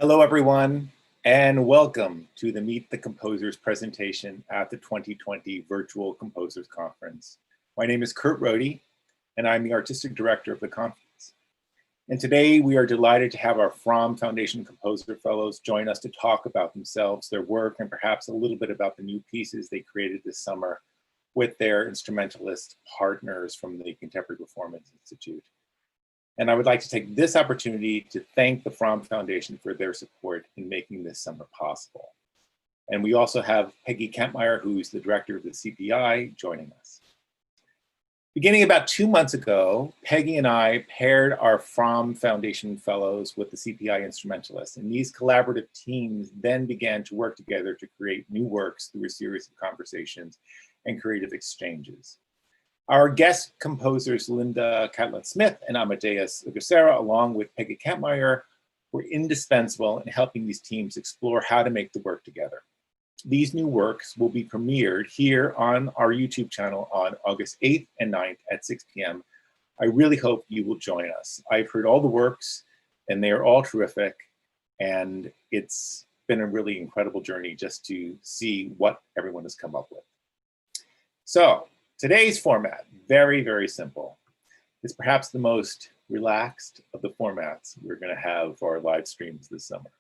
Hello, everyone, and welcome to the Meet the Composers presentation at the 2020 Virtual Composers Conference. My name is Rohde, and I'm the Artistic Director of the conference. And today we are delighted to have our Fromm Foundation Composer Fellows join us to talk about themselves, their work, and perhaps a little bit about the new pieces they created this summer with their instrumentalist partners from the Contemporary Performance Institute. And I would like to take this opportunity to thank the Fromm Foundation for their support in making this summer possible. And we also have Peggy Kempmeyer, who's the director of the CPI, joining us. Beginning about 2 months ago, Peggy and I paired our Fromm Foundation Fellows with the CPI instrumentalists, and these collaborative teams then began to work together to create new works through a series of conversations and creative exchanges. Our guest composers, Linda Catlin-Smith and Amadeus Gusera, along with Peggy Kempmeyer, were indispensable in helping these teams explore how to make the work together. These new works will be premiered here on our YouTube channel on August 8th and 9th at 6 p.m. I really hope you will join us. I've heard all the works and they are all terrific, and it's been a really incredible journey just to see what everyone has come up with. So today's format, very, very simple. It's perhaps the most relaxed of the formats we're going to have for our live streams this summer.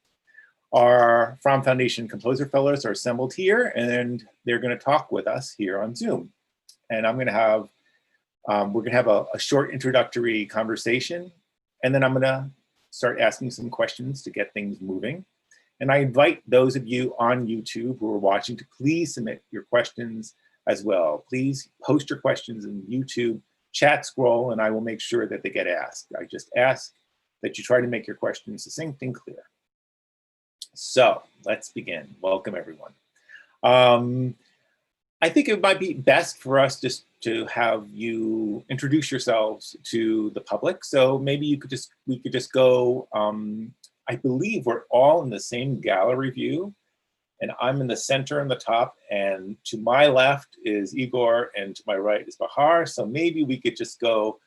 Our Fromm Foundation Composer Fellows are assembled here, and they're going to talk with us here on Zoom. And I'm going to have, we're going to have a short introductory conversation, and then I'm going to start asking some questions to get things moving. And I invite those of you on YouTube who are watching to please submit your questions as well. Please post your questions in YouTube chat scroll, and I will make sure that they get asked. I just ask that you try to make your questions succinct and clear. So let's begin. Welcome, everyone. I think it might be best for us just to have you introduce yourselves to the public. So maybe we could just go, I believe we're all in the same gallery view, and I'm in the center on the top, and to my left is Igor, and to my right is Bahar. So maybe we could just go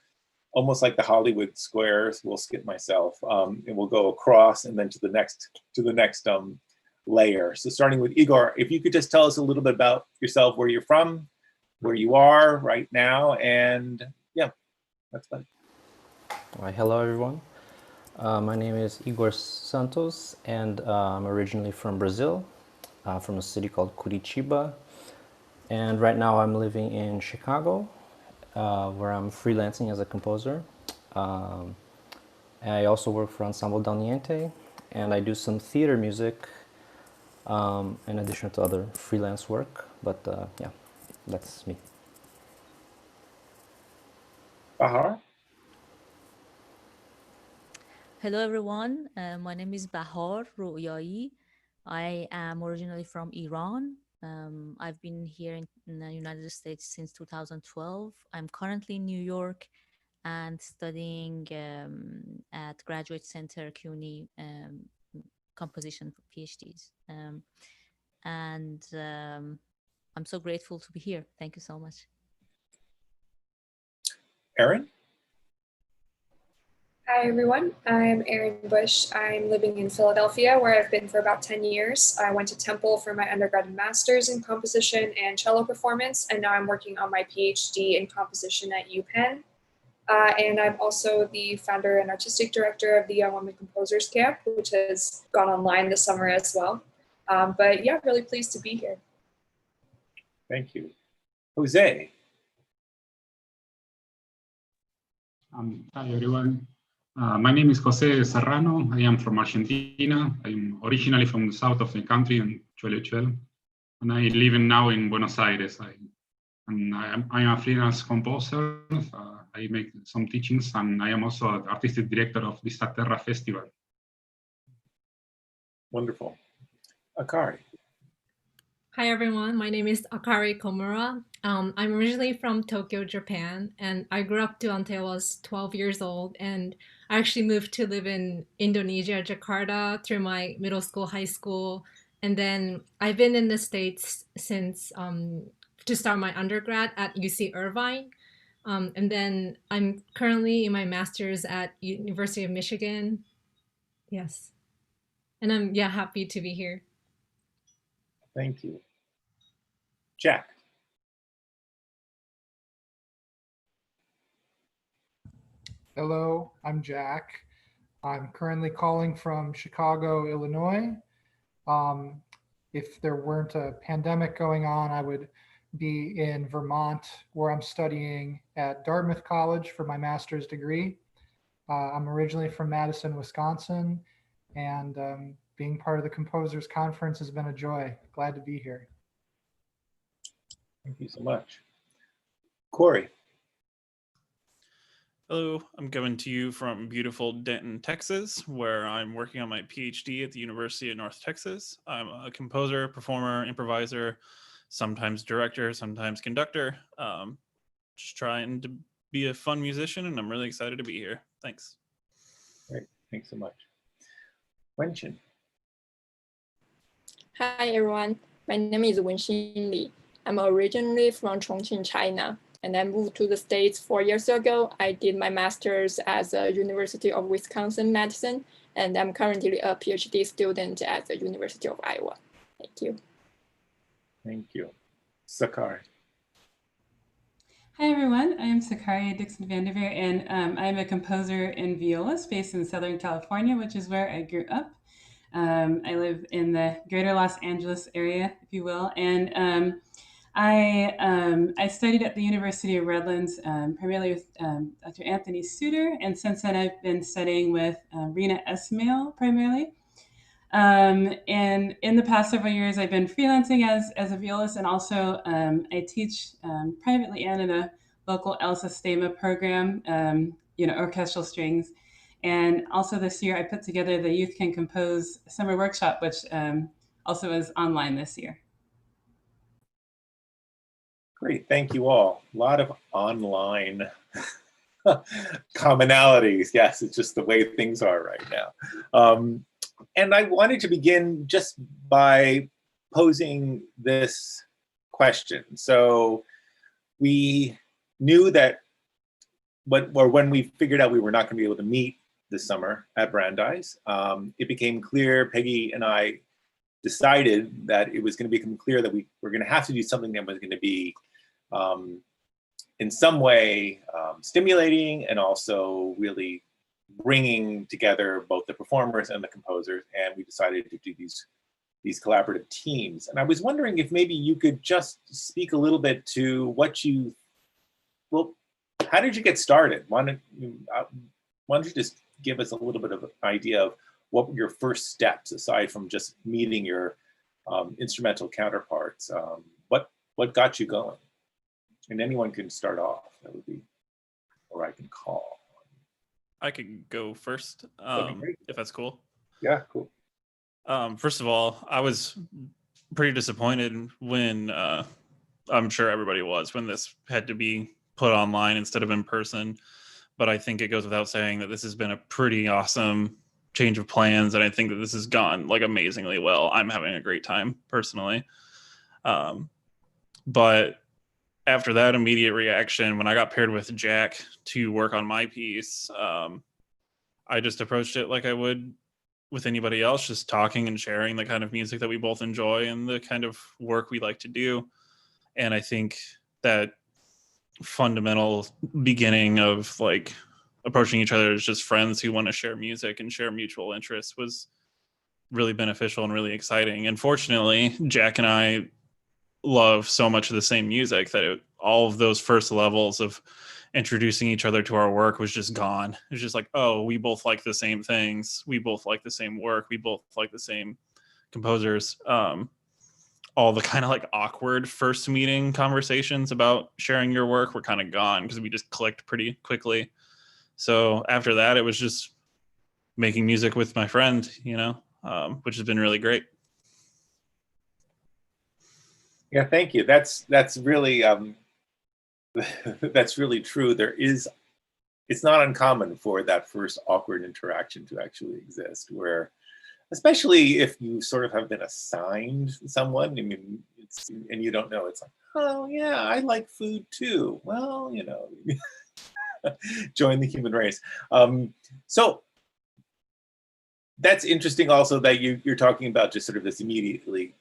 almost like the Hollywood squares. We'll skip myself, and we'll go across and then to the next layer. So starting with Igor, if you could just tell us a little bit about yourself, where you're from, where you are right now, and yeah, that's fine. All right, hello everyone. My name is Igor Santos, and I'm originally from Brazil, from a city called Curitiba. And right now I'm living in Chicago, where I'm freelancing as a composer. I also work for Ensemble Dal Niente, and I do some theater music in addition to other freelance work. But yeah, that's me. Bahar? Hello, everyone. My name is Bahar Royaee. I am originally from Iran. I've been here in the United States since 2012. I'm currently in New York and studying at Graduate Center CUNY composition for PhDs. I'm so grateful to be here. Thank you so much. Erin? Hi everyone, I'm Erin Busch. I'm living in Philadelphia, where I've been for about 10 years. I went to Temple for my undergrad and master's in composition and cello performance, and now I'm working on my PhD in composition at UPenn. And I'm also the founder and artistic director of the Young Women Composers Camp, which has gone online this summer as well. But yeah, really pleased to be here. Thank you. José? Hi everyone. My name is José Serrano. I am from Argentina. I'm originally from the south of the country in Chueluchuel, and I live now in Buenos Aires. I'm a freelance composer. I make some teachings, and I am also an artistic director of the Terra Festival. Wonderful. Akari? Hi everyone, my name is Akari Komura. I'm originally from Tokyo, Japan, and I grew up until I was 12 years old, and I actually moved to live in Indonesia, Jakarta, through my middle school, high school, and then I've been in the States since to start my undergrad at UC Irvine, and then I'm currently in my master's at University of Michigan. Yes. And I'm happy to be here. Thank you. Jack. Hello, I'm Jack. I'm currently calling from Chicago, Illinois. If there weren't a pandemic going on, I would be in Vermont, where I'm studying at Dartmouth College for my master's degree. I'm originally from Madison, Wisconsin, and being part of the Composers Conference has been a joy. Glad to be here. Thank you so much. Kory. Hello, I'm coming to you from beautiful Denton, Texas, where I'm working on my PhD at the University of North Texas. I'm a composer, performer, improviser, sometimes director, sometimes conductor. Just trying to be a fun musician, and I'm really excited to be here. Thanks. Great, thanks so much. Wenxin. Hi everyone, my name is Wenxin Li. I'm originally from Chongqing, China, and I moved to the States 4 years ago. I did my master's at the University of Wisconsin-Madison, and I'm currently a PhD student at the University of Iowa. Thank you. Thank you. Sakari. Hi everyone, I'm Sakari Dixon Vanderveer, and I'm a composer and violist based in Southern California, which is where I grew up. I live in the greater Los Angeles area, if you will, and I studied at the University of Redlands, primarily with Dr. Anthony Suter, and since then I've been studying with Rena Esmail primarily. And in the past several years, I've been freelancing as a violist, and also I teach privately and in a local El Sistema program, orchestral strings. And also this year, I put together the Youth Can Compose Summer Workshop, which also is online this year. Great, thank you all. A lot of online commonalities. Yes, it's just the way things are right now. And I wanted to begin just by posing this question. So we knew that when we figured out we were not going to be able to meet this summer at Brandeis, it became clear, Peggy and I decided that it was going to become clear that we were going to have to do something that was going to be in some way stimulating and also really bringing together both the performers and the composers, and we decided to do these collaborative teams. And I was wondering if maybe you could just speak a little bit to how did you get started? Why don't you just give us a little bit of an idea of what were your first steps, aside from just meeting your instrumental counterparts? What got you going? And anyone can start off, that would be, or I can call. I could go first, if that's cool. Yeah, cool. First of all, I was pretty disappointed when, I'm sure everybody was, when this had to be put online instead of in person. But I think it goes without saying that this has been a pretty awesome change of plans, and I think that this has gone like amazingly well. I'm having a great time personally. But after that immediate reaction, when I got paired with Jack to work on my piece, I just approached it like I would with anybody else, just talking and sharing the kind of music that we both enjoy and the kind of work we like to do. And I think that fundamental beginning of like approaching each other as just friends who want to share music and share mutual interests was really beneficial and really exciting. And fortunately, Jack and I love so much of the same music that all of those first levels of introducing each other to our work was just gone. It was just like, oh, we both like the same things. We both like the same work. We both like the same composers. All the kind of like awkward first meeting conversations about sharing your work were kind of gone because we just clicked pretty quickly. So after that, it was just making music with my friend, which has been really great. Yeah, thank you. That's really that's really true. It's not uncommon for that first awkward interaction to actually exist, where, especially if you sort of have been assigned someone, and you don't know, it's like, oh yeah, I like food too. Well, join the human race. So that's interesting also that you're talking about just sort of this immediately,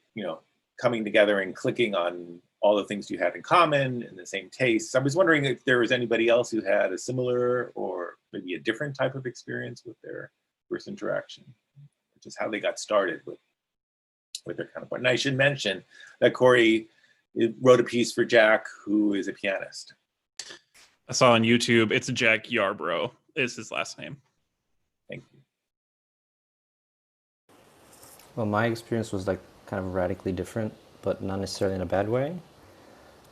coming together and clicking on all the things you had in common and the same tastes. I was wondering if there was anybody else who had a similar or maybe a different type of experience with their first interaction, just how they got started with their counterpart. And I should mention that Kory wrote a piece for Jack, who is a pianist. I saw on YouTube, it's Jack Yarbrough is his last name. Thank you. Well, my experience was like kind of radically different, but not necessarily in a bad way.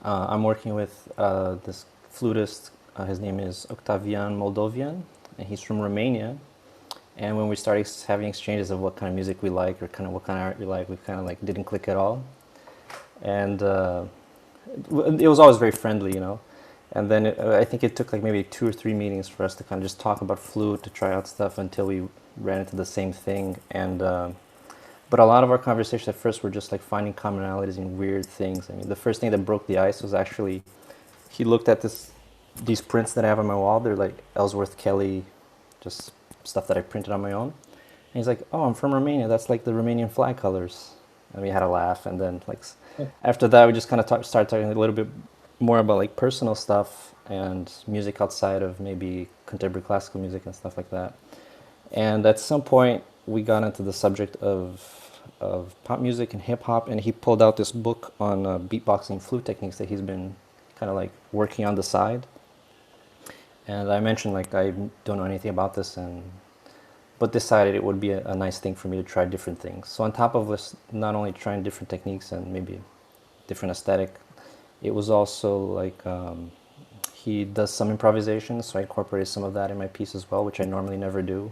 I'm working with this flutist. His name is Octavian Moldovian, and he's from Romania. And when we started having exchanges of what kind of music we like or kind of what kind of art we like, we kind of like didn't click at all. And it was always very friendly, And then I think it took like maybe 2 or 3 meetings for us to kind of just talk about flute, to try out stuff until we ran into the same thing. And but a lot of our conversations at first were just like finding commonalities in weird things. I mean, the first thing that broke the ice was actually he looked at these prints that I have on my wall. They're like Ellsworth Kelly, just stuff that I printed on my own. And he's like, "Oh, I'm from Romania. That's like the Romanian flag colors." And we had a laugh. And then like after that, we just kind of started talking a little bit more about like personal stuff and music outside of maybe contemporary classical music and stuff like that. And at some point, we got into the subject of pop music and hip hop, and he pulled out this book on beatboxing flute techniques that he's been kind of like working on the side. And I mentioned like I don't know anything about this, but decided it would be a nice thing for me to try different things. So on top of this, not only trying different techniques and maybe different aesthetic, it was also like he does some improvisation, so I incorporated some of that in my piece as well, which I normally never do.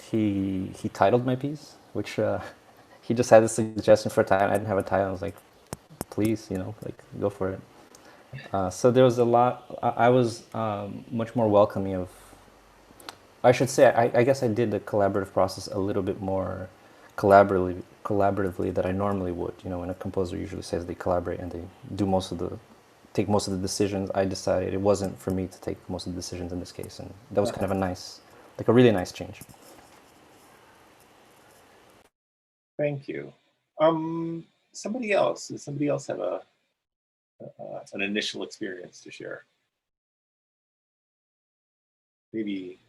He titled my piece, which he just had a suggestion for a title. I didn't have a title. I was like, please, like go for it. So there was a lot. I was much more welcoming of. I should say, I guess I did the collaborative process a little bit more collaboratively than I normally would. When a composer usually says they collaborate and they take most of the decisions, I decided it wasn't for me to take most of the decisions in this case, and that was kind of a really nice change. Thank you. Somebody else? Does somebody else have an initial experience to share? Maybe.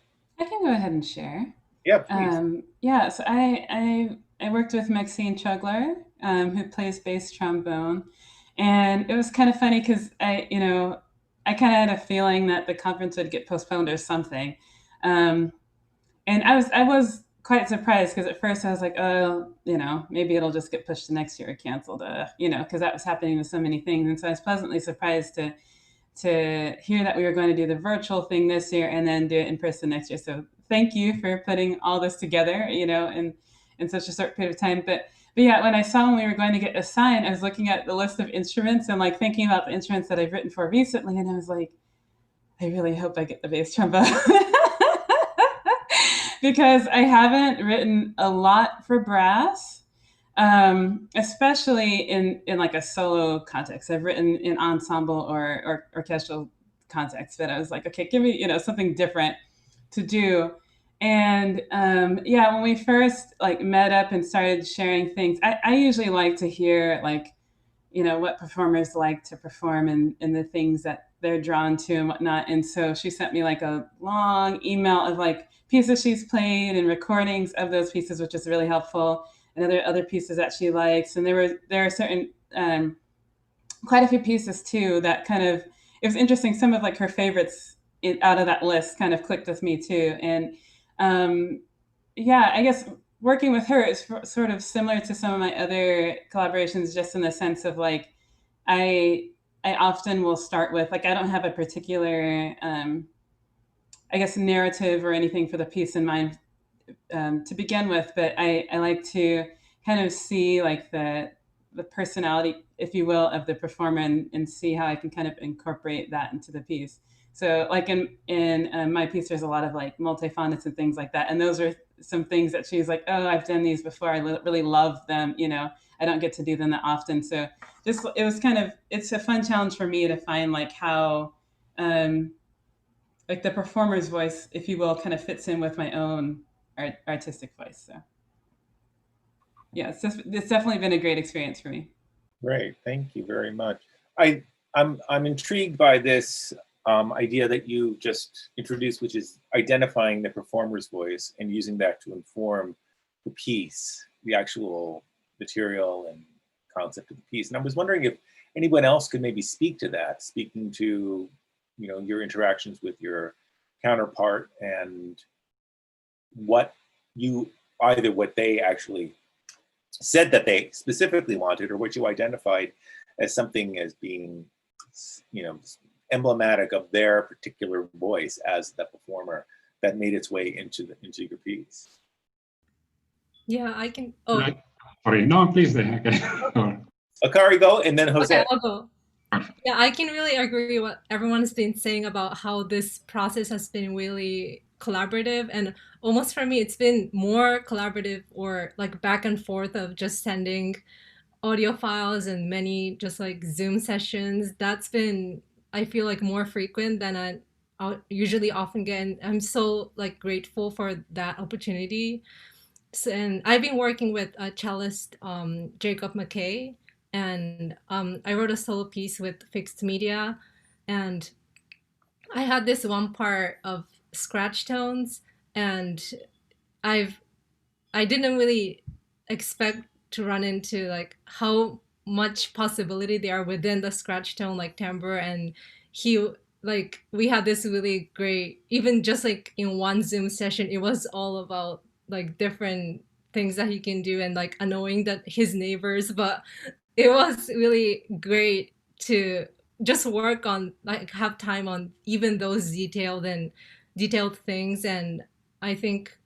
I can go ahead and share. Yeah, please. So I worked with Maxine Chugler, who plays bass trombone, and it was kind of funny because I kind of had a feeling that the conference would get postponed or something, and I was quite surprised because at first I was like, oh, maybe it'll just get pushed to next year or canceled, because that was happening with so many things, and so I was pleasantly surprised to hear that we were going to do the virtual thing this year and then do it in person next year. So thank you for putting all this together, in such a short period of time. But yeah, when I saw when we were going to get assigned, I was looking at the list of instruments and like thinking about the instruments that I've written for recently. And I was like, I really hope I get the bass trombone because I haven't written a lot for brass. Especially in like a solo context. I've written in ensemble or orchestral context, but I was like, okay, give me, something different to do. And when we first like met up and started sharing things, I usually like to hear like, what performers like to perform and the things that they're drawn to and whatnot. And so she sent me like a long email of like pieces she's played and recordings of those pieces, which is really helpful. And other pieces that she likes. And there are certain, quite a few pieces too that kind of, it was interesting. Some of like her favorites out of that list kind of clicked with me too. And I guess working with her is sort of similar to some of my other collaborations, just in the sense of like, I often will start with, like, I don't have a particular, narrative or anything for the piece in mind to begin with, but I like to kind of see like the personality, if you will, of the performer and see how I can kind of incorporate that into the piece. So like in my piece, there's a lot of like multiphonics and things like that. And those are some things that she's like, oh, I've done these before. I really love them. I don't get to do them that often. So it's a fun challenge for me to find like how like the performer's voice, if you will, kind of fits in with my own artistic voice. So yeah, it's definitely been a great experience for me. Great, thank you very much. I'm intrigued by this idea that you just introduced, which is identifying the performer's voice and using that to inform the piece, the actual material and concept of the piece. And I was wondering if anyone else could maybe speak to that, speaking to, you know, your interactions with your counterpart and what you, either what they actually said that they specifically wanted or what you identified as something as being, you know, emblematic of their particular voice as the performer that made its way into your piece. Yeah, I can. Oh, sorry. No, please. Okay. Akari, go, and then José. Okay, I'll go. Yeah, I can really agree what everyone's been saying about how this process has been really collaborative, and almost for me, it's been more collaborative or like back and forth of just sending audio files and many just like Zoom sessions. That's been, I feel like, more frequent than I usually often get. And I'm so like grateful for that opportunity. So, and I've been working with a cellist, Jacob McKay, and I wrote a solo piece with Fixed Media, and I had this one part of scratch tones, and I didn't really expect to run into like how much possibility there are within the scratch tone like timbre, and we had this really great, even just like in one Zoom session, it was all about like different things that he can do and like annoying that his neighbors, but it was really great to just work on, like have time on even those detailed things. And I think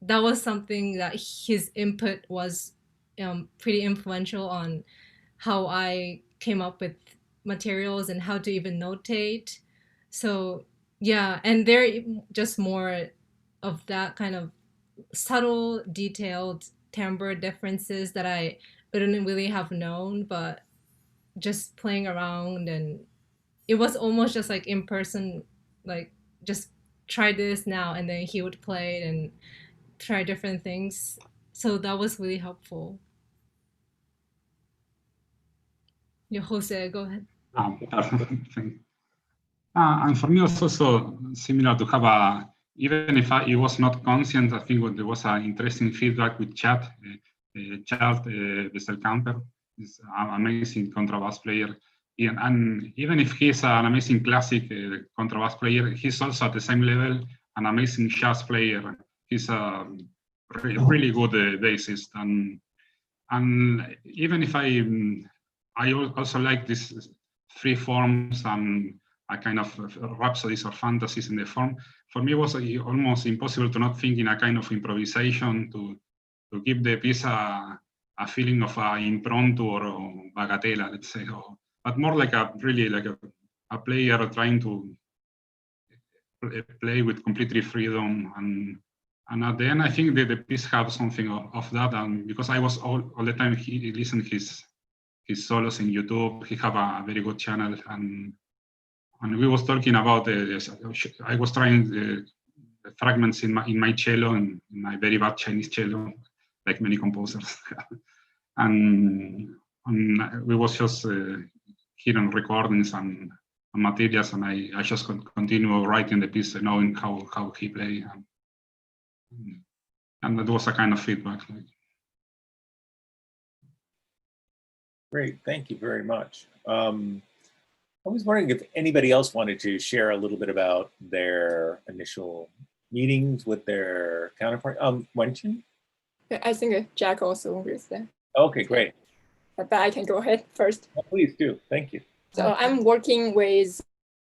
that was something that his input was pretty influential on how I came up with materials and how to even notate. So yeah, and there just more of that kind of subtle, detailed timbre differences that I wouldn't really have known, but just playing around, and it was almost just like in person, like just try this now, and then he would play it and try different things. So that was really helpful. Yeah, Jose, go ahead. And for me, it was also similar to have a, even if it was not conscient, I think there was an interesting feedback with Chad. Chad Wesselkamper is an amazing contrabass player. And even if he's an amazing classic contrabass player, he's also at the same level an amazing jazz player. He's a really good bassist. And even if I also like these free forms and a kind of rhapsodies or fantasies in the form, for me it was almost impossible to not think in a kind of improvisation to give the piece a feeling of impromptu or bagatella, let's say, but more like a player trying to play with complete freedom. And at the end, I think that the piece had something of that. And because I was all the time listening his solos in YouTube, he have a very good channel, and we was talking about I was trying the fragments in my cello, and my very bad Chinese cello, like many composers, and we was just hearing recordings and materials, and I just continue writing the piece, knowing how he play, and that was a kind of feedback. Great, thank you very much. I was wondering if anybody else wanted to share a little bit about their initial meetings with their counterpart. Wenxin? I think Jack also agrees there. Okay, great. But I can go ahead first. Oh, please do, thank you. So I'm working with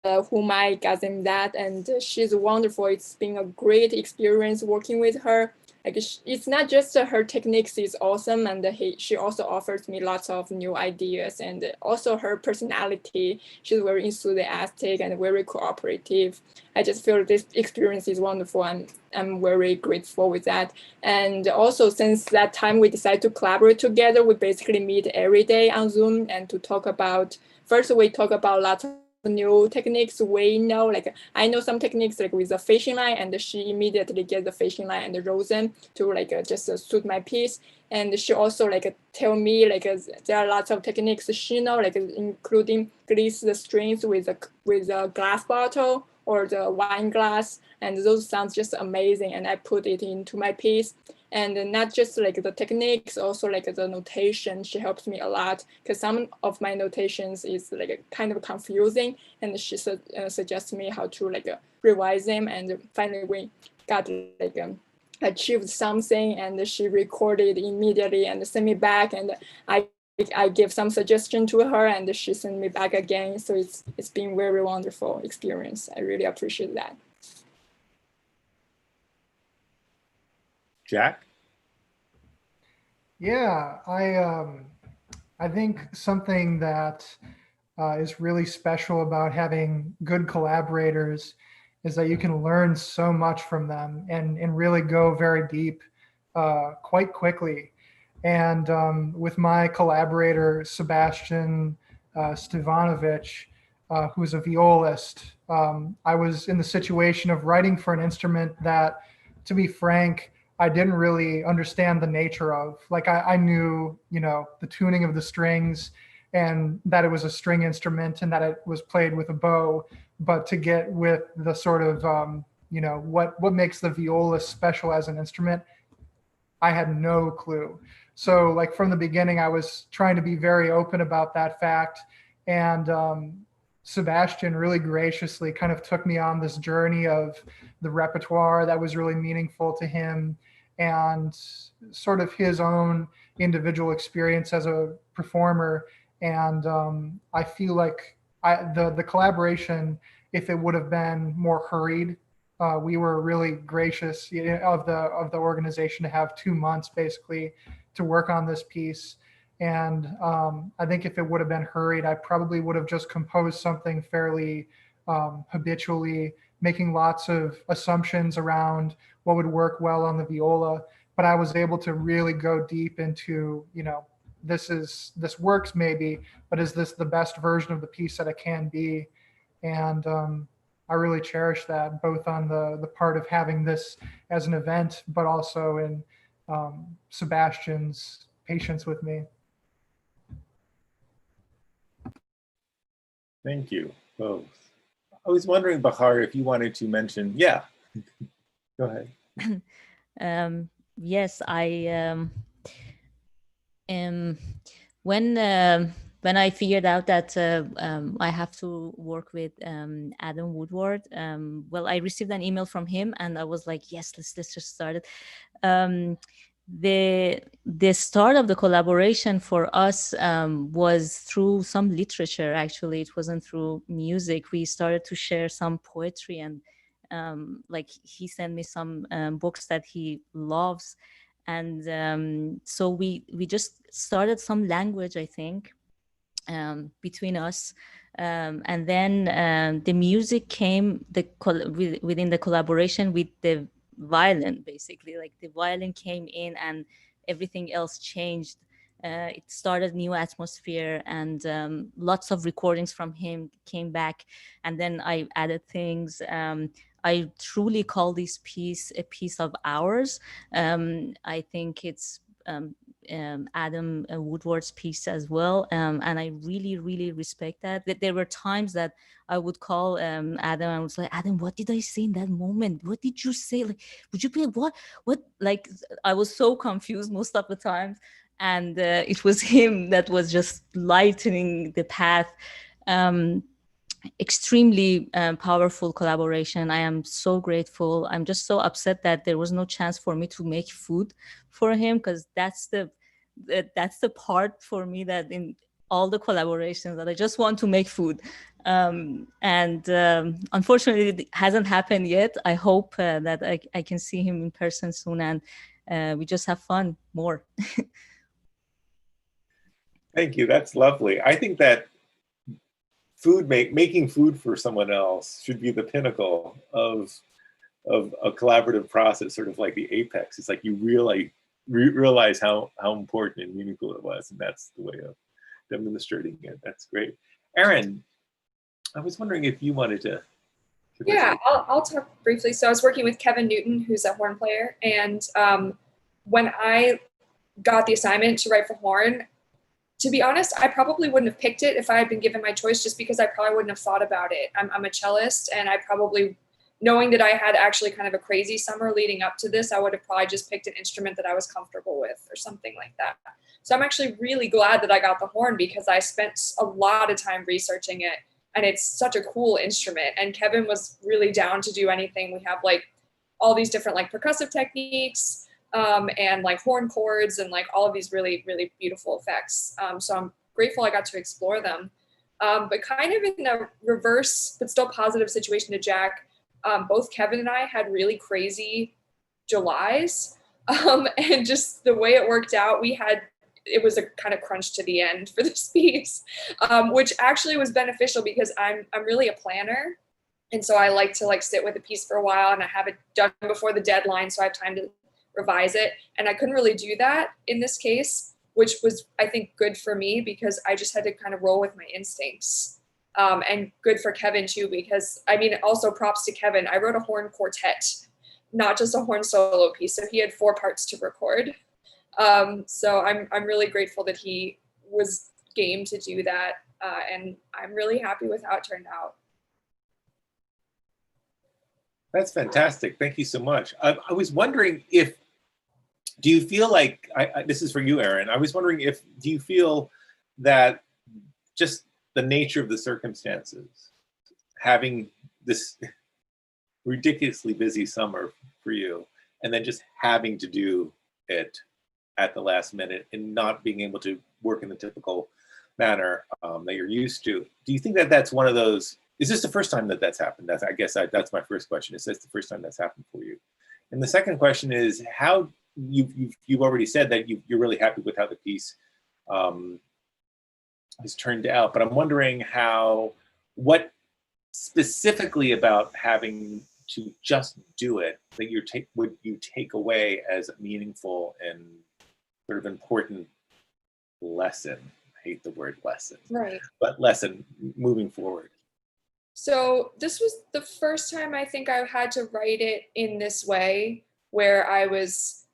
Humai Gazimdat, and she's wonderful. It's been a great experience working with her. Like, it's not just her techniques is awesome, and she also offers me lots of new ideas, and also her personality. She's very enthusiastic and very cooperative. I just feel this experience is wonderful, and I'm very grateful with that. And also, since that time we decided to collaborate together, we basically meet every day on Zoom and to talk about, first we talk about lots new techniques we know. Like I know some techniques like with the fishing line, and she immediately get the fishing line and rows them to like just suit my piece. And she also like tell me like there are lots of techniques she know, like including grease the strings with a glass bottle or the wine glass, and those sounds just amazing. And I put it into my piece. And not just like the techniques, also like the notation, she helps me a lot, because some of my notations is like kind of confusing, and she suggests me how to like revise them. And finally we got like achieved something, and she recorded immediately and sent me back, and I gave some suggestion to her, and she sent me back again. So it's been very wonderful experience. I really appreciate that. Jack? Yeah, I think something that is really special about having good collaborators is that you can learn so much from them and really go very deep quite quickly. And with my collaborator, Sebastian Stevanovic, who's a violist, I was in the situation of writing for an instrument that, to be frank, I didn't really understand the nature of. Like I knew, the tuning of the strings and that it was a string instrument and that it was played with a bow, but to get with the sort of, what makes the viola special as an instrument, I had no clue. So like from the beginning, I was trying to be very open about that fact. And Sebastian really graciously kind of took me on this journey of the repertoire that was really meaningful to him, and sort of his own individual experience as a performer. And I feel like the collaboration, if it would have been more hurried, we were really gracious of the organization to have 2 months basically to work on this piece. And I think if it would have been hurried, I probably would have just composed something fairly habitually, making lots of assumptions around what would work well on the viola. But I was able to really go deep into, this works maybe, but is this the best version of the piece that it can be? And I really cherish that, both on the part of having this as an event, but also in Sebastian's patience with me. Thank you both. I was wondering, Bahar, if you wanted to mention, yeah, go ahead. Yes, when I figured out that I have to work with Adam Woodward, well, I received an email from him, and I was like, yes, let's just start it. The start of the collaboration for us was through some literature. Actually, it wasn't through music. We started to share some poetry, and like he sent me some books that he loves, and so we just started some language, I think, between us, and then the music came within the collaboration with the violin. Basically, like the violin came in and everything else changed. It started new atmosphere, and lots of recordings from him came back, and then I added things. I truly call this piece a piece of ours. I think it's Adam Woodward's piece as well, and I really respect that. That there were times that I would call Adam and I was like, Adam, what did I say in that moment? What did you say? Like, would you play what? Like, I was so confused most of the times, and it was him that was just lightening the path. Extremely powerful collaboration. I am so grateful. I'm just so upset that there was no chance for me to make food for him, because that's the part for me that in all the collaborations that I just want to make food. And unfortunately, it hasn't happened yet. I hope that I can see him in person soon, and we just have fun more. Thank you. That's lovely. I think that making food for someone else should be the pinnacle of a collaborative process, sort of like the apex. It's like you really realize how important and meaningful it was, and that's the way of demonstrating it. That's great. Erin, I was wondering if you wanted to. Yeah, I'll talk briefly. So I was working with Kevin Newton, who's a horn player. And when I got the assignment to write for horn, to be honest, I probably wouldn't have picked it if I had been given my choice, just because I probably wouldn't have thought about it. I'm a cellist, and I probably, knowing that I had actually kind of a crazy summer leading up to this, I would have probably just picked an instrument that I was comfortable with or something like that. So I'm actually really glad that I got the horn, because I spent a lot of time researching it, and it's such a cool instrument. And Kevin was really down to do anything. We have like all these different like percussive techniques, and like horn chords and like all of these really, really beautiful effects. So I'm grateful I got to explore them. But kind of in a reverse, but still positive situation to Jack, both Kevin and I had really crazy Julys. And just the way it worked out, it was a kind of crunch to the end for this piece, which actually was beneficial, because I'm really a planner. And so I like to like sit with a piece for a while, and I have it done before the deadline, so I have time to revise it. And I couldn't really do that in this case, which was, I think, good for me, because I just had to kind of roll with my instincts. And good for Kevin too, because I mean, also props to Kevin. I wrote a horn quartet, not just a horn solo piece. So he had 4 parts to record. So I'm really grateful that he was game to do that. And I'm really happy with how it turned out. That's fantastic. Thank you so much. I was wondering do you feel like, this is for you, Erin, I was wondering do you feel that just the nature of the circumstances, having this ridiculously busy summer for you, and then just having to do it at the last minute and not being able to work in the typical manner that you're used to, do you think that that's one of those, is this the first time that that's happened? I guess that's my first question. Is this the first time that's happened for you? And the second question is, how you've already said that you're really happy with how the piece has turned out, but I'm wondering what specifically about having to just do it that would you take away as a meaningful and sort of important lesson? I hate the word lesson, right? But lesson moving forward. So this was the first time I think I had to write it in this way, where I was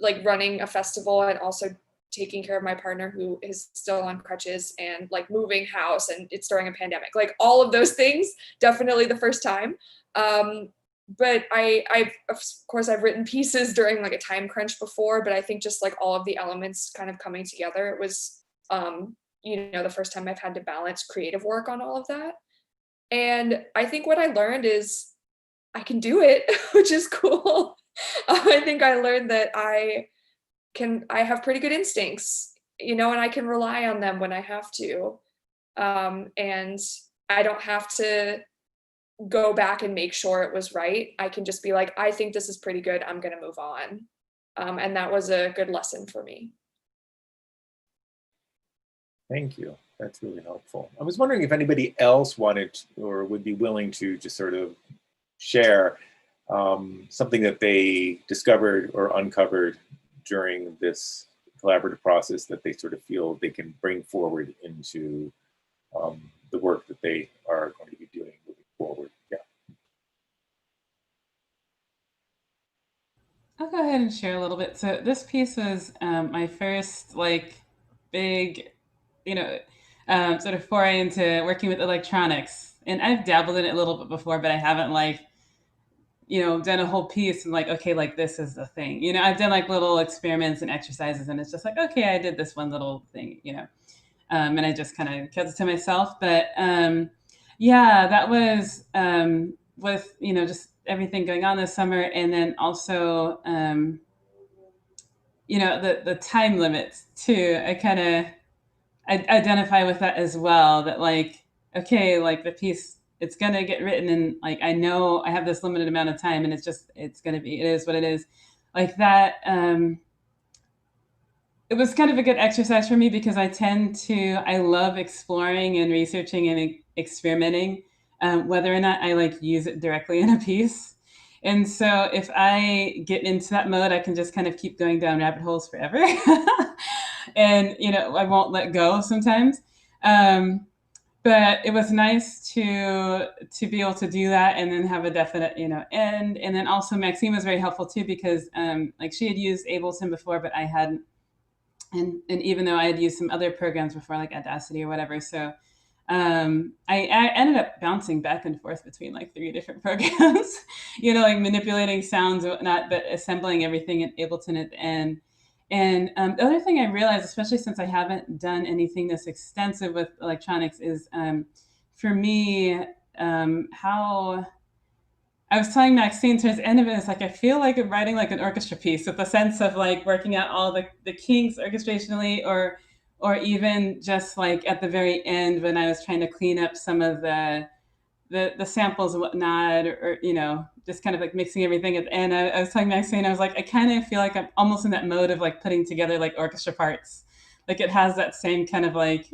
like running a festival and also taking care of my partner, who is still on crutches, and like moving house, and it's during a pandemic, like all of those things, definitely the first time. But I've of course I've written pieces during like a time crunch before, but I think just like all of the elements kind of coming together, it was the first time I've had to balance creative work on all of that. And I think what I learned is I can do it, which is cool. I think I learned that I have pretty good instincts, and I can rely on them when I have to. And I don't have to go back and make sure it was right. I can just be like, I think this is pretty good, I'm going to move on. And that was a good lesson for me. Thank you. That's really helpful. I was wondering if anybody else wanted or would be willing to just sort of share something that they discovered or uncovered during this collaborative process that they sort of feel they can bring forward into the work that they are going to be doing moving forward. Yeah. I'll go ahead and share a little bit. So this piece was my first big, sort of foray into working with electronics. And I've dabbled in it a little bit before, but I haven't done a whole piece and okay, this is the thing. I've done little experiments and exercises, and it's just okay, I did this one little thing, and I just kind of kept it to myself. But yeah, that was with, just everything going on this summer. And then also, the time limits too. I identify with that as well, that okay, the piece, it's going to get written, and I know I have this limited amount of time, and it is what it is. It was kind of a good exercise for me, because I love exploring and researching and experimenting, whether or not I use it directly in a piece. And so if I get into that mode, I can just kind of keep going down rabbit holes forever. And, I won't let go sometimes. but it was nice to be able to do that and then have a definite, end. And then also Maxine was very helpful too, because like she had used Ableton before, but I hadn't. And even though I had used some other programs before, like Audacity or whatever, so I ended up bouncing back and forth between like 3 different programs, like manipulating sounds and whatnot, but assembling everything in Ableton at the end. And the other thing I realized, especially since I haven't done anything this extensive with electronics, is for me, how I was telling Maxine towards the end of it, it's like I feel like I'm writing like an orchestra piece, with the sense of like working out all the kinks orchestrationally, or even just like at the very end when I was trying to clean up some of the samples and whatnot, or just kind of like mixing everything at the end. I was telling Maxine, I was like, I kind of feel like I'm almost in that mode of like putting together like orchestra parts. Like it has that same kind of like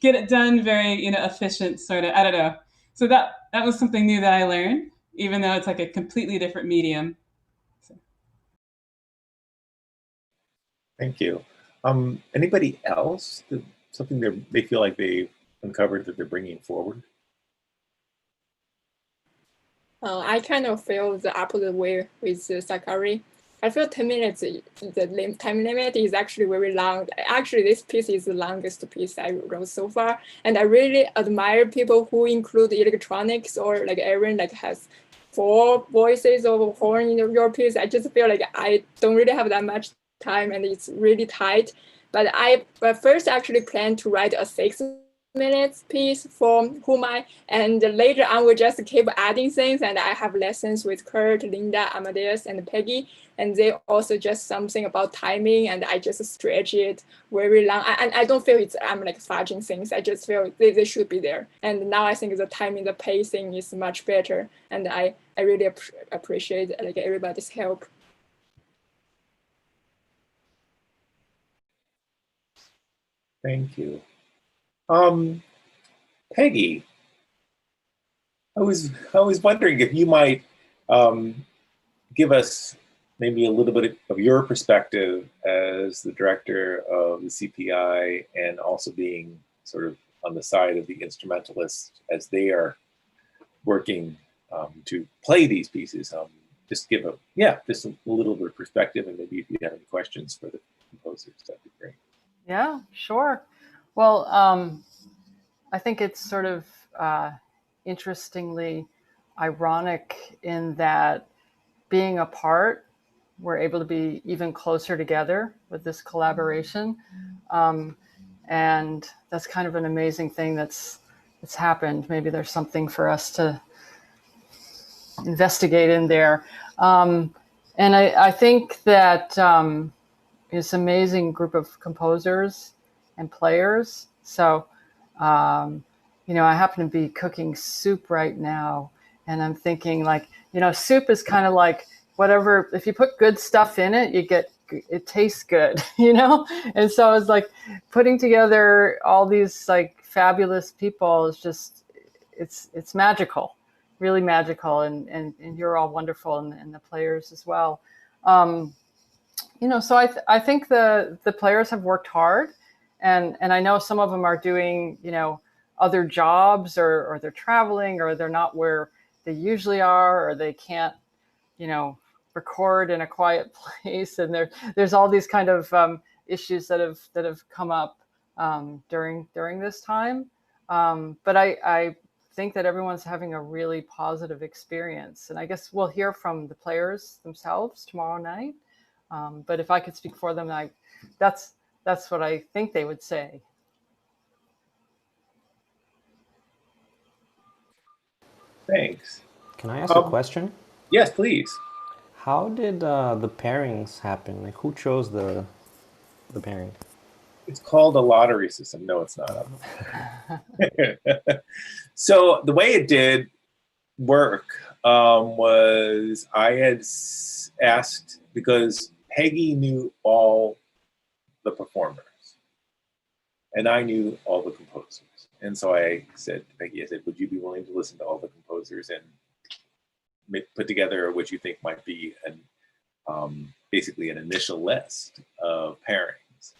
get it done, very efficient sort of. I don't know. So that was something new that I learned, even though it's like a completely different medium. So. Thank you. Anybody else? Something they feel like they uncovered that they're bringing forward? I kind of feel the opposite way with Sakari. I feel 10 minutes, the time limit is actually very long. Actually, this piece is the longest piece I wrote so far. And I really admire people who include electronics, or like Erin like has 4 voices or horn in your piece. I just feel like I don't really have that much time and it's really tight. But I first actually planned to write a 6 minutes piece for Humai, and later on we just keep adding things, and I have lessons with Kurt, Linda, Amadeus, and Peggy, and they also just something about timing, and I just stretch it very long. And I don't feel I'm like fudging things. I just feel they should be there. And now I think the timing, the pacing is much better, and I really appreciate like everybody's help. Thank you. Peggy, I was wondering if you might give us maybe a little bit of your perspective as the director of the CPI, and also being sort of on the side of the instrumentalists as they are working to play these pieces. Just give just a little bit of perspective, and maybe if you have any questions for the composers, that'd be great. Yeah, sure. Well, I think it's sort of interestingly ironic in that being apart, we're able to be even closer together with this collaboration. And that's kind of an amazing thing that's happened. Maybe there's something for us to investigate in there. And I think that it's an amazing group of composers and players. So, I happen to be cooking soup right now, and I'm thinking like, soup is kind of like whatever, if you put good stuff in it, it tastes good, And so it's like putting together all these like fabulous people is just, it's magical, really magical. And you're all wonderful, and the players as well. So I think the players have worked hard, and I know some of them are doing, other jobs, or they're traveling, or they're not where they usually are, or they can't, record in a quiet place. And there's all these kind of issues that have come up during this time. But I think that everyone's having a really positive experience, and I guess we'll hear from the players themselves tomorrow night. But if I could speak for them, that's what I think they would say. Thanks. Can I ask a question? Yes, please. How did the pairings happen? Like, who chose the pairing? It's called a lottery system. No, it's not. So the way it did work was I had asked, because Peggy knew all the performers and I knew all the composers. And so I said to Peggy, would you be willing to listen to all the composers and put together what you think might be basically an initial list of pairings?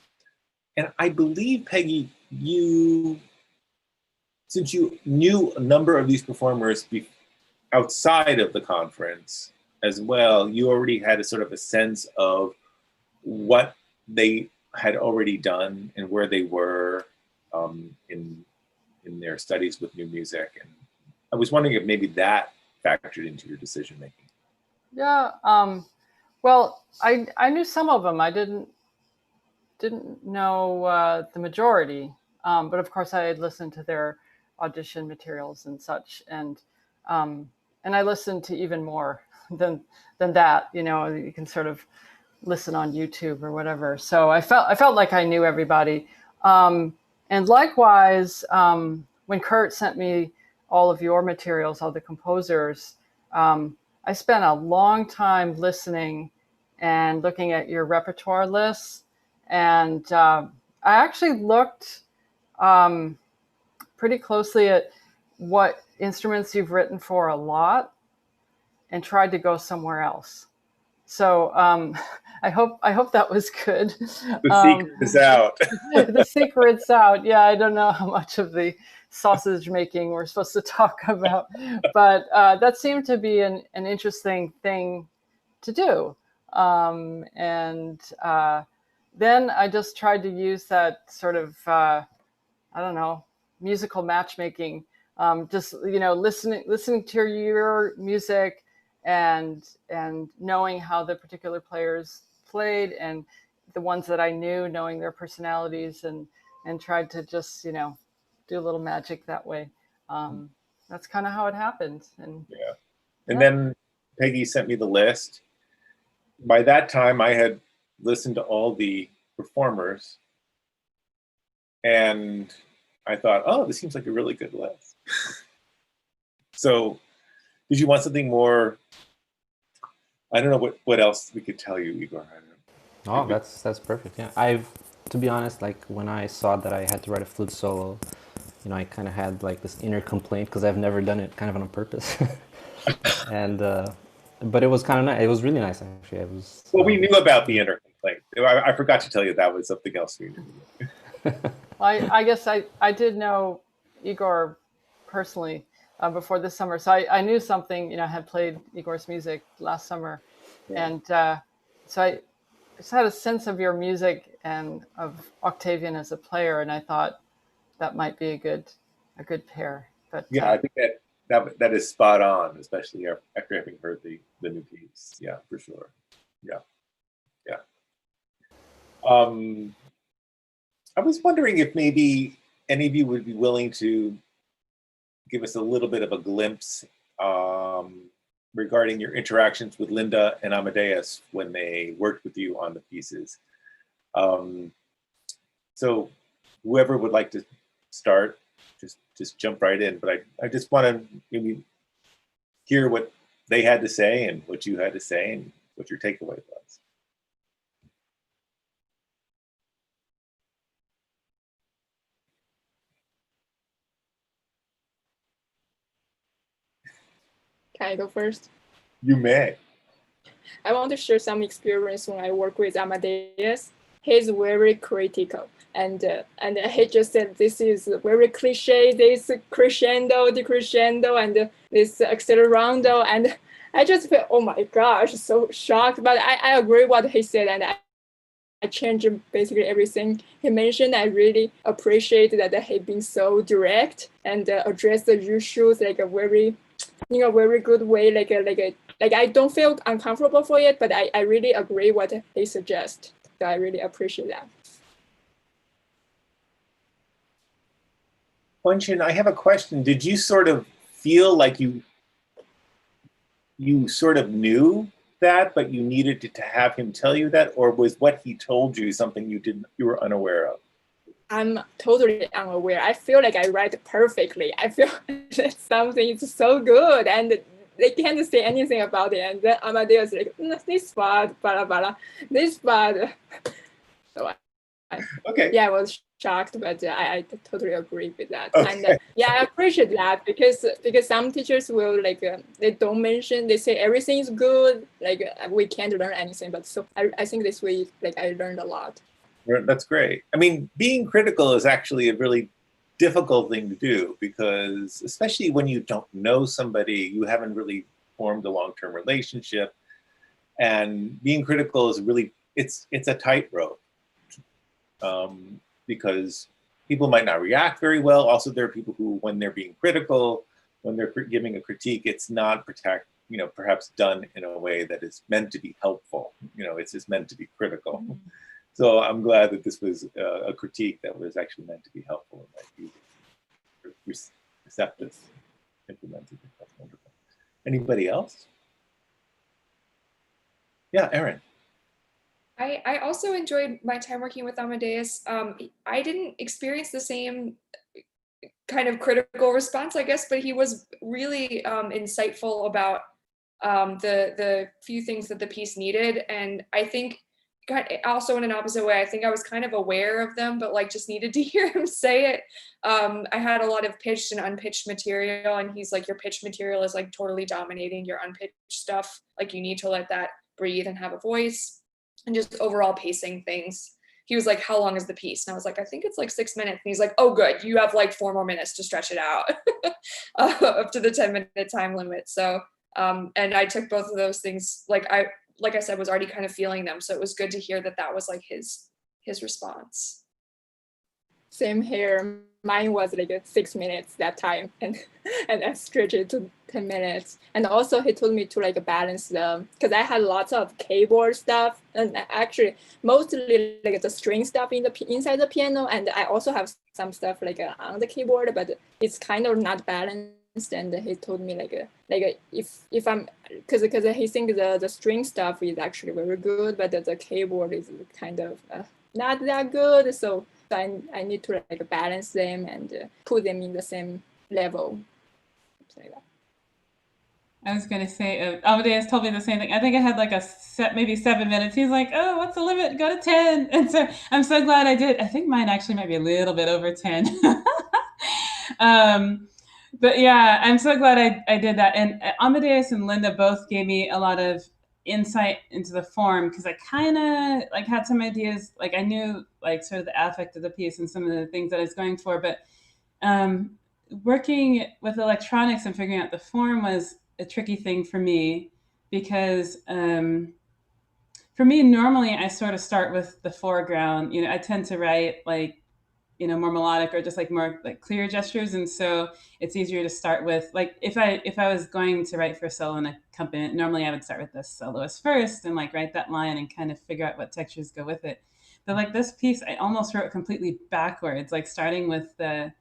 And I believe, Peggy, you since you knew a number of these performers outside of the conference as well, you already had a sort of a sense of what they had already done and where they were in their studies with new music. And I was wondering if maybe that factored into your decision making. Yeah. Well, I knew some of them. I didn't know the majority, but of course I had listened to their audition materials and such, and I listened to even more than that. You know, you can sort of listen on YouTube or whatever. So I felt like I knew everybody, and likewise, when Kurt sent me all of your materials, all the composers, I spent a long time listening and looking at your repertoire lists. And I actually looked pretty closely at what instruments you've written for a lot and tried to go somewhere else. So I hope that was good. The secret is out. The secret's out. Yeah, I don't know how much of the sausage making we're supposed to talk about, but that seemed to be an interesting thing to do. Then I just tried to use that sort of, I don't know, musical matchmaking, just, you know, listening to your music and knowing how the particular players played, and the ones that I knew, knowing their personalities, and tried to just, you know, do a little magic that way. That's kind of how it happened. And yeah. And then Peggy sent me the list. By that time, I had listened to all the performers, and I thought, oh, this seems like a really good list. So did you want something more? I don't know what else we could tell you, Igor. Oh, that's perfect. Yeah, to be honest, like when I saw that I had to write a flute solo, you know, I kind of had like this inner complaint because I've never done it kind of on purpose. And but it was kind of nice. It was really nice, actually. It was. Well, we knew about the inner complaint. I forgot to tell you that was something else we knew. Well, I guess I did know Igor personally before this summer, so I knew something. You know, I had played Igor's music last summer, and so I just had a sense of your music and of Octavian as a player, and I thought that might be a good pair. But yeah, I think that is spot on, especially after having heard the new piece. Yeah, for sure. Yeah. I was wondering if maybe any of you would be willing to give us a little bit of a glimpse regarding your interactions with Linda and Amadeus when they worked with you on the pieces. So whoever would like to start, just jump right in. But I just want to maybe hear what they had to say and what you had to say and what your takeaway was. Can I go first? You may. I want to share some experience when I work with Amadeus. He's very critical, and he just said this is very cliche, this crescendo, decrescendo, and this accelerando, and I just felt, oh my gosh, so shocked. But I agree what he said, and I changed basically everything he mentioned. I really appreciate that he been so direct and addressed the issues like a very, very good way. Like I don't feel uncomfortable for it, but I really agree what he suggests. So I really appreciate that. Wenxin, I have a question. Did you sort of feel like you sort of knew that, but you needed to have him tell you that, or was what he told you something you were unaware of? I'm totally unaware. I feel like I write perfectly. I feel that something is so good, and they can't say anything about it. And then Amadeus like, this part, blah, blah, this part. So okay. Yeah, I was shocked, but I totally agree with that. Okay. And yeah, I appreciate that because some teachers will like, they don't mention, they say everything is good, like we can't learn anything. But so I think this way, like I learned a lot. That's great. I mean, being critical is actually a really difficult thing to do, because especially when you don't know somebody, you haven't really formed a long-term relationship, and being critical is really, it's a tightrope, because people might not react very well. Also, there are people who, when they're being critical, when they're giving a critique, it's not perhaps done in a way that is meant to be helpful. It's just meant to be critical. Mm-hmm. So I'm glad that this was a critique that was actually meant to be helpful and that you receptive implemented it. That's wonderful. Anybody else? Yeah, Erin. I also enjoyed my time working with Amadeus. I didn't experience the same kind of critical response, I guess, but he was really insightful about the few things that the piece needed. And I think also in an opposite way, I think I was kind of aware of them, but like just needed to hear him say it. I had a lot of pitched and unpitched material, and he's like, your pitched material is like totally dominating your unpitched stuff. Like you need to let that breathe and have a voice, and just overall pacing things. He was like, how long is the piece? And I was like, I think it's like 6 minutes. And he's like, oh, good. You have like 4 more minutes to stretch it out up to the 10-minute time limit. So, and I took both of those things, like I said, was already kind of feeling them. So it was good to hear that that was like his response. Same here. Mine was like 6 minutes that time, and I stretched it to 10 minutes. And also he told me to like balance them, because I had lots of keyboard stuff, and actually mostly like the string stuff inside the piano, and I also have some stuff like on the keyboard, but it's kind of not balanced. And he told me like if I'm, because he thinks the string stuff is actually very good, but the keyboard is kind of not that good. So I need to like balance them and put them in the same level. Like that. I was going to say, Amadeus told me the same thing. I think I had like maybe 7 minutes. He's like, oh, what's the limit? Go to 10. And so I'm so glad I did. I think mine actually might be a little bit over 10. But yeah, I'm so glad I did that. And Amadeus and Linda both gave me a lot of insight into the form, because I kind of like had some ideas, like I knew like sort of the affect of the piece and some of the things that I was going for, but working with electronics and figuring out the form was a tricky thing for me, because for me, normally I sort of start with the foreground. I tend to write like, more melodic or just like more like clear gestures. And so it's easier to start with, like, if I was going to write for a solo and accompaniment, normally I would start with the soloist first and like write that line and kind of figure out what textures go with it. But like this piece, I almost wrote completely backwards, like starting with the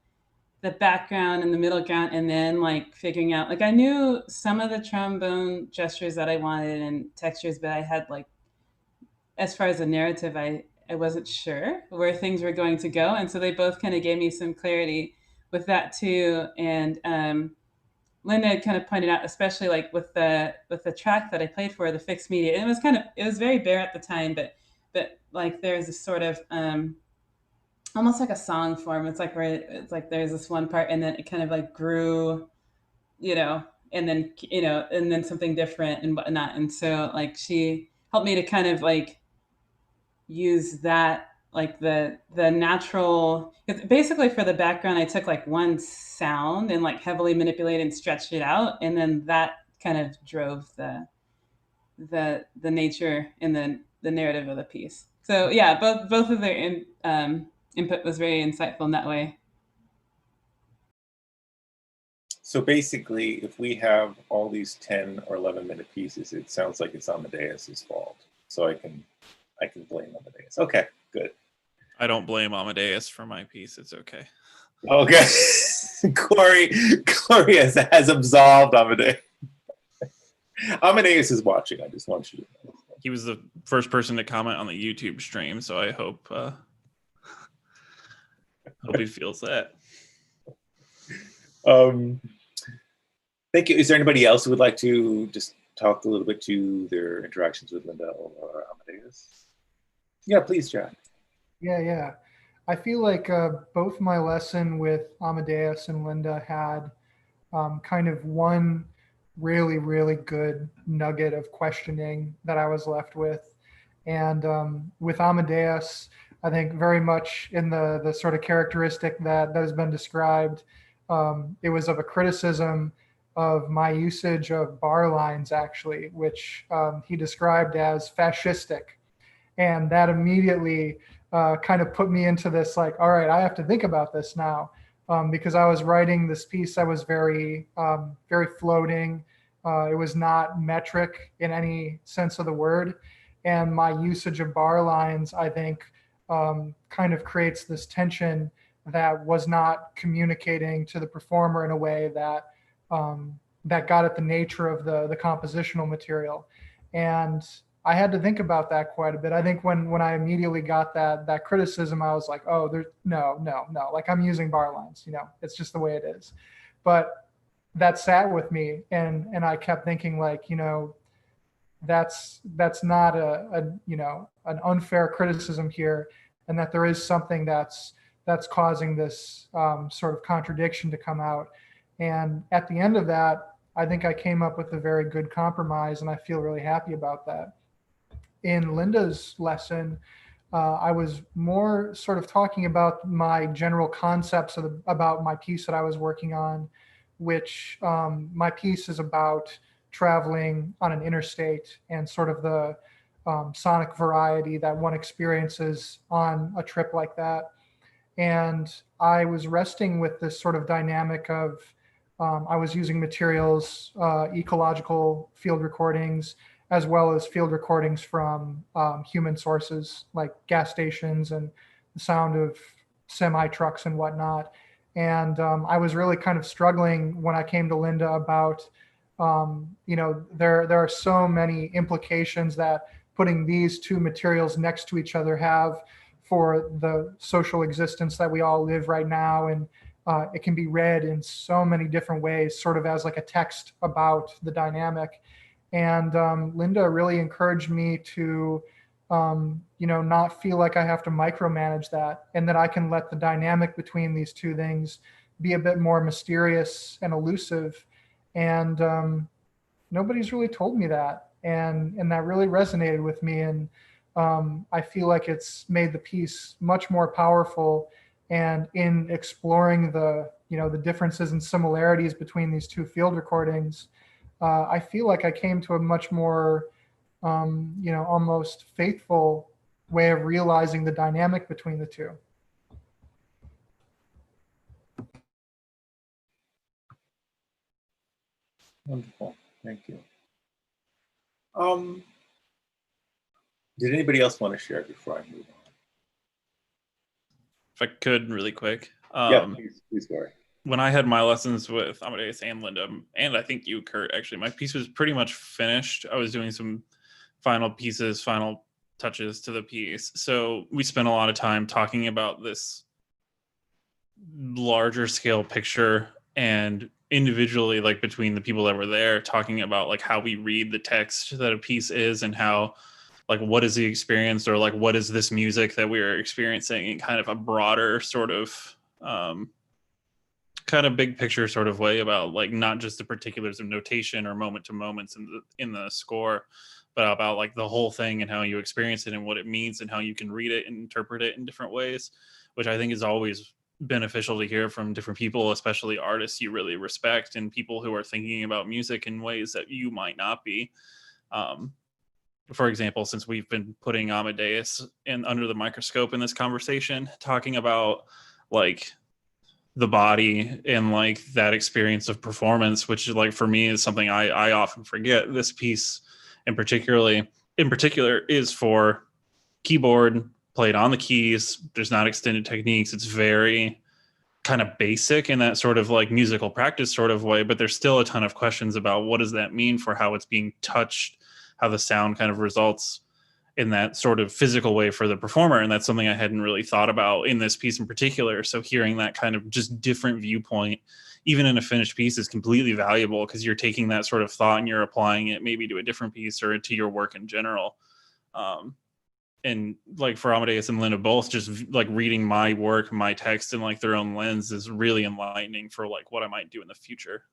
background and the middle ground, and then like figuring out, like I knew some of the trombone gestures that I wanted and textures, but I had like, as far as the narrative, I wasn't sure where things were going to go. And so they both kind of gave me some clarity with that too. And Linda kind of pointed out, especially like with the track that I played for, the fixed media, it was very bare at the time, but like there's this sort of almost like a song form. It's like there's this one part and then it kind of like grew, and then something different and whatnot. And so like she helped me to kind of like use that, like the natural, basically for the background, I took like one sound and like heavily manipulated and stretched it out. And then that kind of drove the nature and the narrative of the piece. So yeah, both of their input was very insightful in that way. So basically, if we have all these 10 or 11-minute pieces, it sounds like it's Amadeus's fault. So I can blame Amadeus. Okay, good. I don't blame Amadeus for my piece. It's okay. Okay. Kory has absolved Amadeus. Amadeus is watching. I just want you to know. He was the first person to comment on the YouTube stream, so I hope he feels that. Thank you. Is there anybody else who would like to just talk a little bit to their interactions with Linda or Amadeus? Yeah, please, Jack. Yeah. I feel like both my lesson with Amadeus and Linda had kind of one really, really good nugget of questioning that I was left with. And with Amadeus, I think very much in the sort of characteristic that has been described. It was of a criticism of my usage of bar lines, actually, which he described as fascistic. And that immediately kind of put me into this, like, all right, I have to think about this now, because I was writing this piece that was very, very floating. It was not metric in any sense of the word. And my usage of bar lines, I think, kind of creates this tension that was not communicating to the performer in a way that that got at the nature of the compositional material. And I had to think about that quite a bit. I think when I immediately got that criticism, I was like, oh, there's no, like I'm using bar lines, it's just the way it is. But that sat with me, and I kept thinking, like, that's not an unfair criticism here, and that there is something that's causing this sort of contradiction to come out. And at the end of that, I think I came up with a very good compromise, and I feel really happy about that. In Linda's lesson, I was more sort of talking about my general concepts about my piece that I was working on, which my piece is about traveling on an interstate and sort of the sonic variety that one experiences on a trip like that. And I was resting with this sort of dynamic of, I was using materials, ecological field recordings, as well as field recordings from human sources like gas stations and the sound of semi-trucks and whatnot. And I was really kind of struggling when I came to Linda about, there are so many implications that putting these two materials next to each other have for the social existence that we all live right now. And it can be read in so many different ways, sort of as like a text about the dynamic. And Linda really encouraged me to, not feel like I have to micromanage that, and that I can let the dynamic between these two things be a bit more mysterious and elusive. And nobody's really told me that. And that really resonated with me. And I feel like it's made the piece much more powerful. And in exploring the differences and similarities between these two field recordings, I feel like I came to a much more, almost faithful way of realizing the dynamic between the two. Wonderful, thank you. Did anybody else want to share before I move on? If I could, really quick. Yeah, please go ahead. When I had my lessons with Amadeus and Linda, and I think you, Kurt, actually, my piece was pretty much finished. I was doing some final touches to the piece. So we spent a lot of time talking about this larger scale picture, and individually, like between the people that were there, talking about like how we read the text that a piece is, and how, like, what is the experience, or like what is this music that we're experiencing in kind of a broader sort of kind of big picture sort of way, about like not just the particulars of notation or moment to moments in the score, but about like the whole thing and how you experience it and what it means and how you can read it and interpret it in different ways, which I think is always beneficial to hear from different people, especially artists you really respect and people who are thinking about music in ways that you might not be. For example, since we've been putting Amadeus under the microscope in this conversation, talking about like the body and like that experience of performance, which like for me is something I often forget. This piece in particular is for keyboard, played on the keys. There's not extended techniques. It's very kind of basic in that sort of like musical practice sort of way, but there's still a ton of questions about what does that mean for how it's being touched, how the sound kind of results in that sort of physical way for the performer. And that's something I hadn't really thought about in this piece in particular. So hearing that kind of just different viewpoint, even in a finished piece, is completely valuable, because you're taking that sort of thought and you're applying it maybe to a different piece or to your work in general. And like for Amadeus and Linda both, just like reading my work, my text in like their own lens is really enlightening for like what I might do in the future.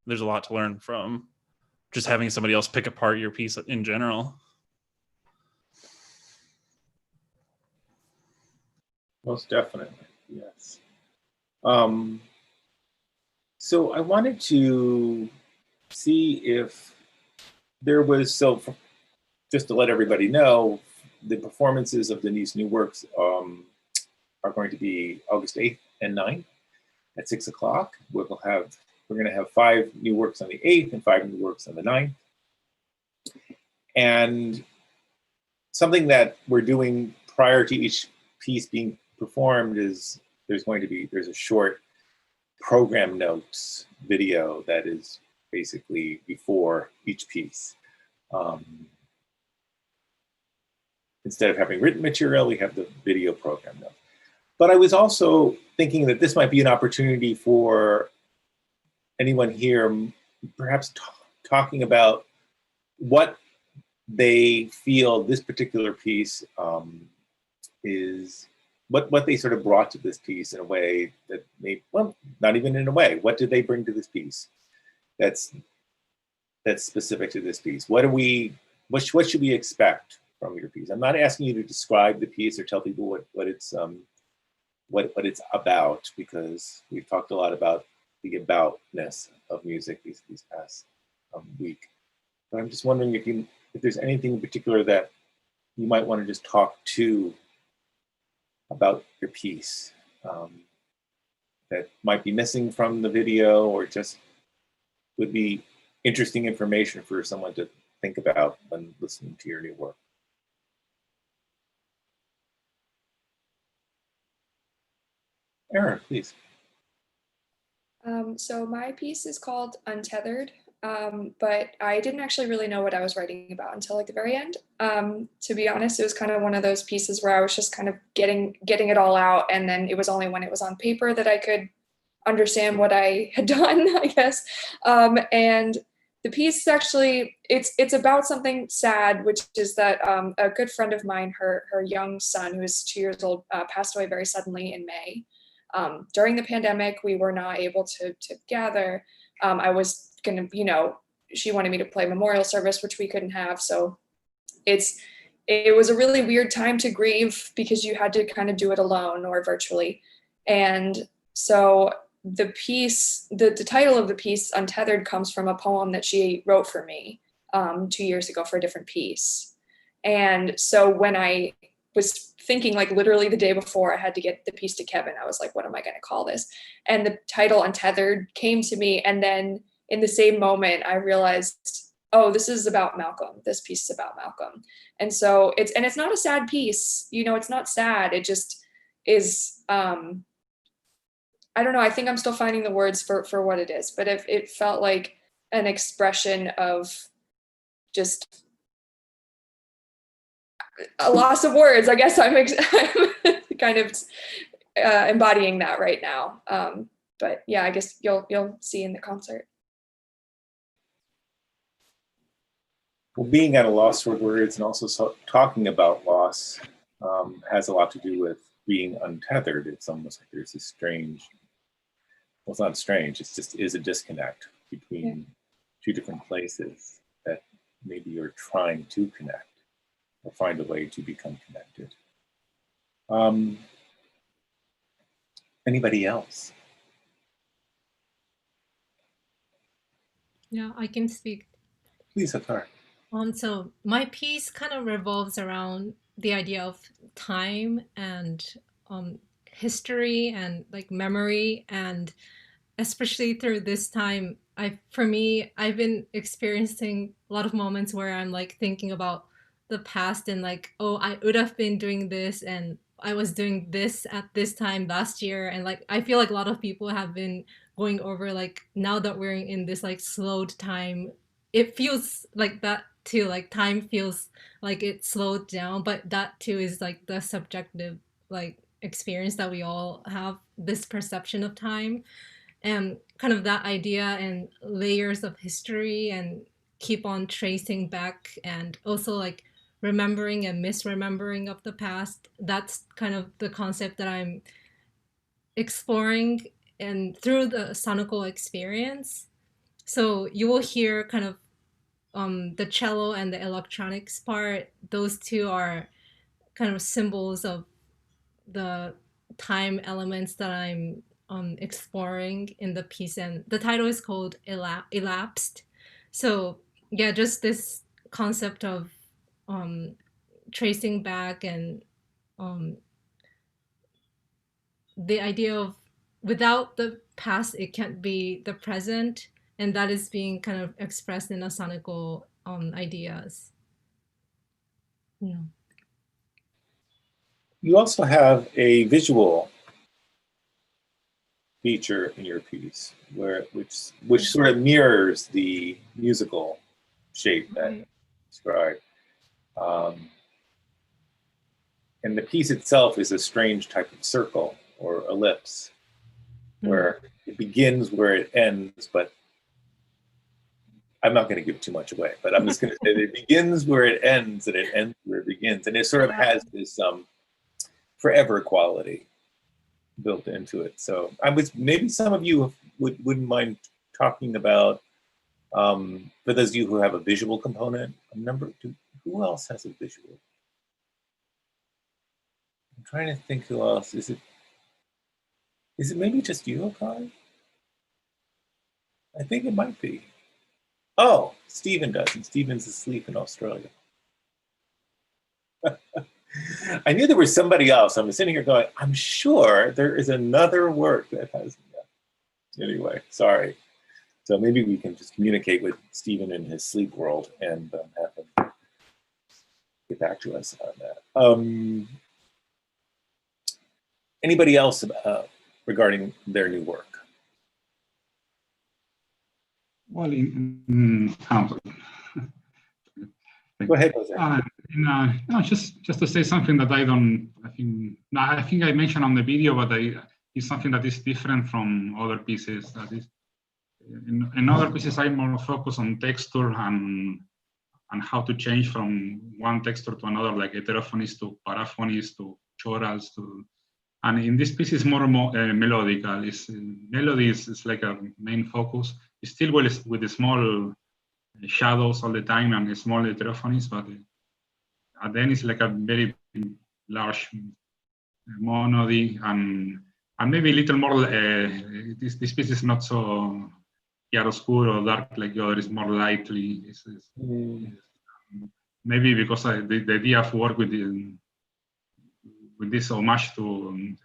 There's a lot to learn from just having somebody else pick apart your piece in general. Most definitely, yes. So I wanted to see if there was, so just to let everybody know, the performances of Denise New Works are going to be August 8th and 9th at 6 o'clock. We're going to have 5 new works on the 8th and 5 new works on the 9th. And something that we're doing prior to each piece being performed is there's a short program notes video that is basically before each piece. Instead of having written material, we have the video program notes. But I was also thinking that this might be an opportunity for anyone here, perhaps talking about what they feel this particular piece is, what they sort of brought to this piece in a way that well, not even in a way, what did they bring to this piece that's specific to this piece? What should we expect from your piece? I'm not asking you to describe the piece or tell people what it's about, because we've talked a lot about the aboutness of music these past week. But I'm just wondering if there's anything in particular that you might want to just talk to about your piece that might be missing from the video, or just would be interesting information for someone to think about when listening to your new work. Erin, please. So my piece is called Untethered, but I didn't actually really know what I was writing about until like the very end. To be honest, it was kind of one of those pieces where I was just kind of getting it all out, and then it was only when it was on paper that I could understand what I had done, I guess. And the piece is actually, it's about something sad, which is that a good friend of mine, her young son, who is 2 years old, passed away very suddenly in May. During the pandemic, we were not able to gather. I was gonna, she wanted me to play memorial service, which we couldn't have. So it was a really weird time to grieve, because you had to kind of do it alone or virtually. And so the piece, the title of the piece, Untethered, comes from a poem that she wrote for me 2 years ago for a different piece. And so when I was thinking, like literally the day before I had to get the piece to Kevin, I was like, what am I going to call this? And the title Untethered came to me. And then in the same moment, I realized, oh, this is about Malcolm. This piece is about Malcolm. And so it's not a sad piece. It's not sad. It just is, I don't know. I think I'm still finding the words for what it is, but it felt like an expression of just a loss of words. I guess I'm kind of embodying that right now. But yeah, I guess you'll see in the concert. Well, being at a loss for words and also talking about loss has a lot to do with being untethered. It's almost like there's this strange, well, it's not strange, it's just is a disconnect between two different places that maybe you're trying to connect or find a way to become connected. Anybody else? Yeah, I can speak. Please, Akari. So my piece kind of revolves around the idea of time and history and like memory, and especially through this time, for me, I've been experiencing a lot of moments where I'm like thinking about the past and like, oh, I would have been doing this and I was doing this at this time last year. And like, I feel like a lot of people have been going over like, now that we're in this like slowed time, it feels like that too, like time feels like it slowed down, but that too is like the subjective like experience that we all have, this perception of time. And kind of that idea and layers of history and keep on tracing back, and also like remembering and misremembering of the past. That's kind of the concept that I'm exploring and through the sonical experience. So you will hear kind of the cello and the electronics part. Those two are kind of symbols of the time elements that I'm exploring in the piece, and the title is called Elapsed. So yeah, just this concept of tracing back, and the idea of without the past, it can't be the present, and that is being kind of expressed in the sonical ideas. Yeah. You also have a visual feature in your piece, which sort of mirrors the musical shape that you described. And the piece itself is a strange type of circle or ellipse, where it begins where it ends, but I'm not going to give too much away, but I'm just going to say that it begins where it ends and it ends where it begins. And it sort of has this forever quality built into it. So maybe some of you wouldn't mind talking about, for those of you who have a visual component, who else has a visual? I'm trying to think who else. Is it maybe just you, Akari? I think it might be. Oh, Stephen does, and Stephen's asleep in Australia. I knew there was somebody else. I'm sitting here going, I'm sure there is another work that has that. Anyway, sorry. So maybe we can just communicate with Stephen in his sleep world and have him get back to us on that. Anybody else regarding their new work? Well, Go ahead, José. No, just to say something that I think I mentioned on the video, but it's something that is different from other pieces. That is, in other pieces, I'm more focused on texture and how to change from one texture to another, like heterophonies to paraphonies to chorals and in this piece is more melodical. Melody is like a main focus. It's still with the small shadows all the time and small heterophonies, but at the end it's like a very large monody and maybe a little more. This piece is not so chiaroscuro or dark like the other. Is more lightly. Maybe because the idea of work with this homage to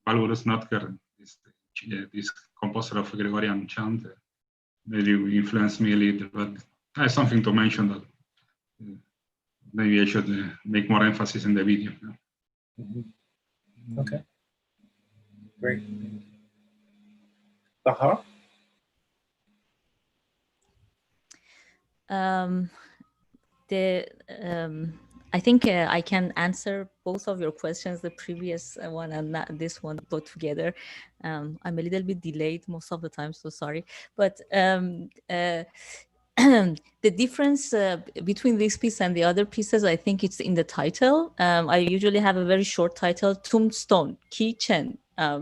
Valgurus Notker, this composer of Gregorian chant, maybe influenced me a little, but I have something to mention that maybe I should make more emphasis in the video. Okay, great. Bahar? I think I can answer both of your questions, the previous one and this one, both together. I'm a little bit delayed most of the time, so sorry. But the difference between this piece and the other pieces, I think it's in the title. I usually have a very short title, Tombstone, Kitchen, I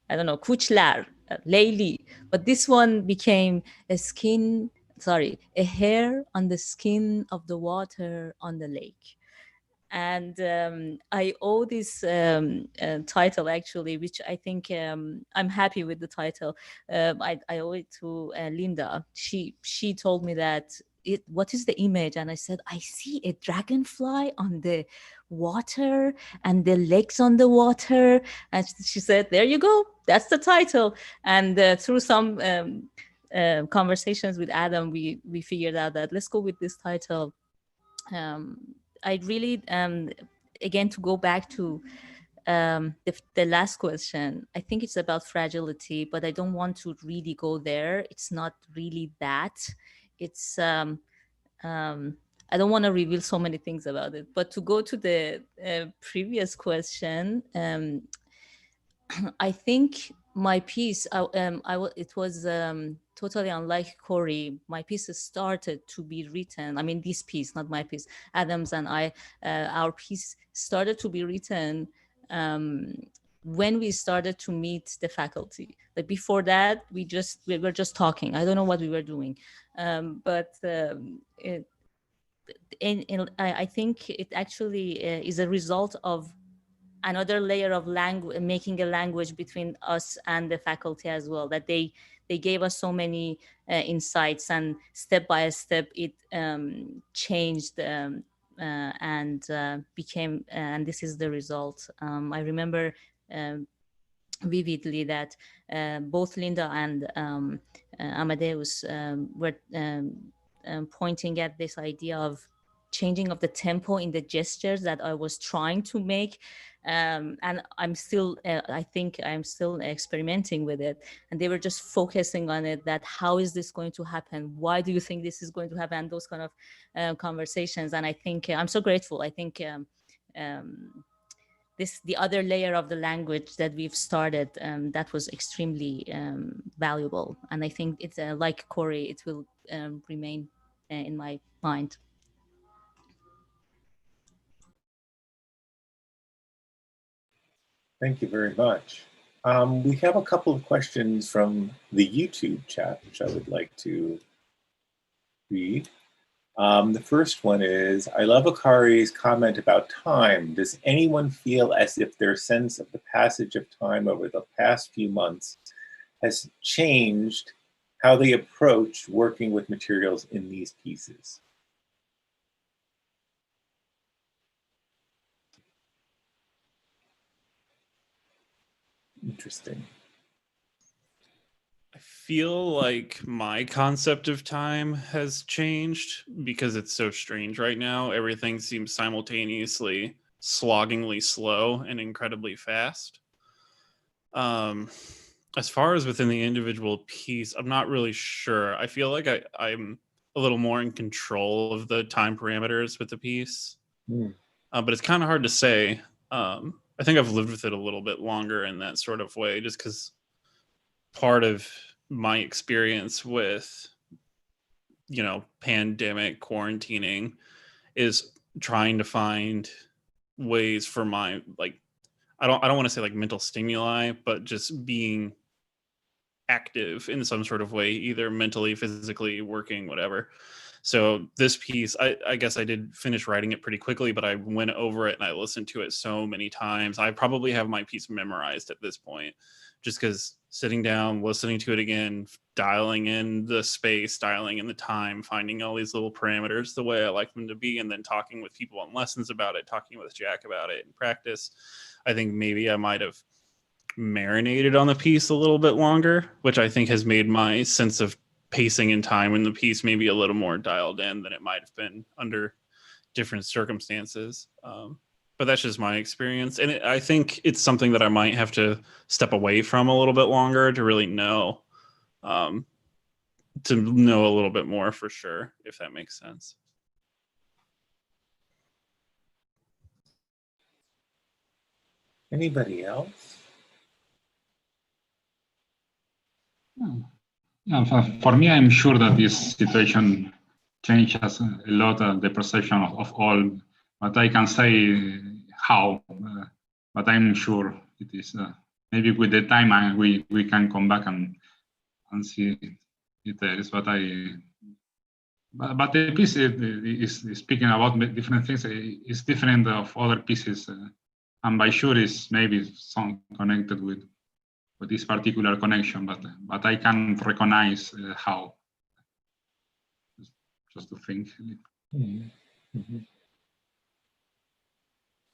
don't know, Kuchlar, Layli. But this one became a hair on the skin of the water on the lake. And I owe this title actually, which I think I'm happy with the title. I owe it to Linda. She told me that what is the image? And I said, I see a dragonfly on the water and the legs on the water. And she said, there you go, that's the title. And through some conversations with Adam, we figured out that let's go with this title. I really, again, to go back to the last question, I think it's about fragility, but I don't want to really go there. It's not really that. It's, I don't want to reveal so many things about it, but to go to the previous question, I think my piece, it was totally unlike Kory. My piece started to be written. I mean, this piece, not my piece. Adam's and I, our piece started to be written when we started to meet the faculty. Like before that, we were just talking. I don't know what we were doing, but I think it actually is a result of another layer of language, making a language between us and the faculty as well, that they gave us so many insights, and step by step it changed and became, and this is the result. I remember vividly that both Linda and Amadeus were pointing at this idea of changing of the tempo in the gestures that I was trying to make. And I'm still, I think I'm still experimenting with it. And they were just focusing on it, that how is this going to happen? Why do you think this is going to happen? And those kind of conversations. And I think I'm so grateful. I think the other layer of the language that we've started, that was extremely valuable. And I think it's like Kory, it will remain in my mind. Thank you very much. We have a couple of questions from the YouTube chat, which I would like to read. The first one is, I love Akari's comment about time. Does anyone feel as if their sense of the passage of time over the past few months has changed how they approach working with materials in these pieces? Interesting. I feel like my concept of time has changed because it's so strange right now. Everything seems simultaneously sloggingly slow and incredibly fast. As far as within the individual piece, I'm not really sure. I feel like I'm a little more in control of the time parameters with the piece, but it's kind of hard to say. I think I've lived with it a little bit longer in that sort of way, just because part of my experience with, pandemic quarantining is trying to find ways for my, I don't want to say like mental stimuli, but just being active in some sort of way, either mentally, physically, working, whatever. So this piece, I guess I did finish writing it pretty quickly, but I went over it and I listened to it so many times. I probably have my piece memorized at this point, just because sitting down, listening to it again, dialing in the space, dialing in the time, finding all these little parameters the way I like them to be, and then talking with people on lessons about it, talking with Jack about it in practice. I think maybe I might have marinated on the piece a little bit longer, which I think has made my sense of pacing and time in the piece maybe a little more dialed in than it might have been under different circumstances. But that's just my experience. And I think it's something that I might have to step away from a little bit longer to really know, a little bit more for sure, if that makes sense. Anybody else? Yeah, for me, I'm sure that this situation changes a lot the perception of all, but I can say how, but I'm sure it is. Maybe with the time we can come back and see details, but the piece is speaking about different things. It's different of other pieces, and by sure is maybe some connected with this particular connection, but I can recognize how. Just to think. Mm-hmm. Mm-hmm.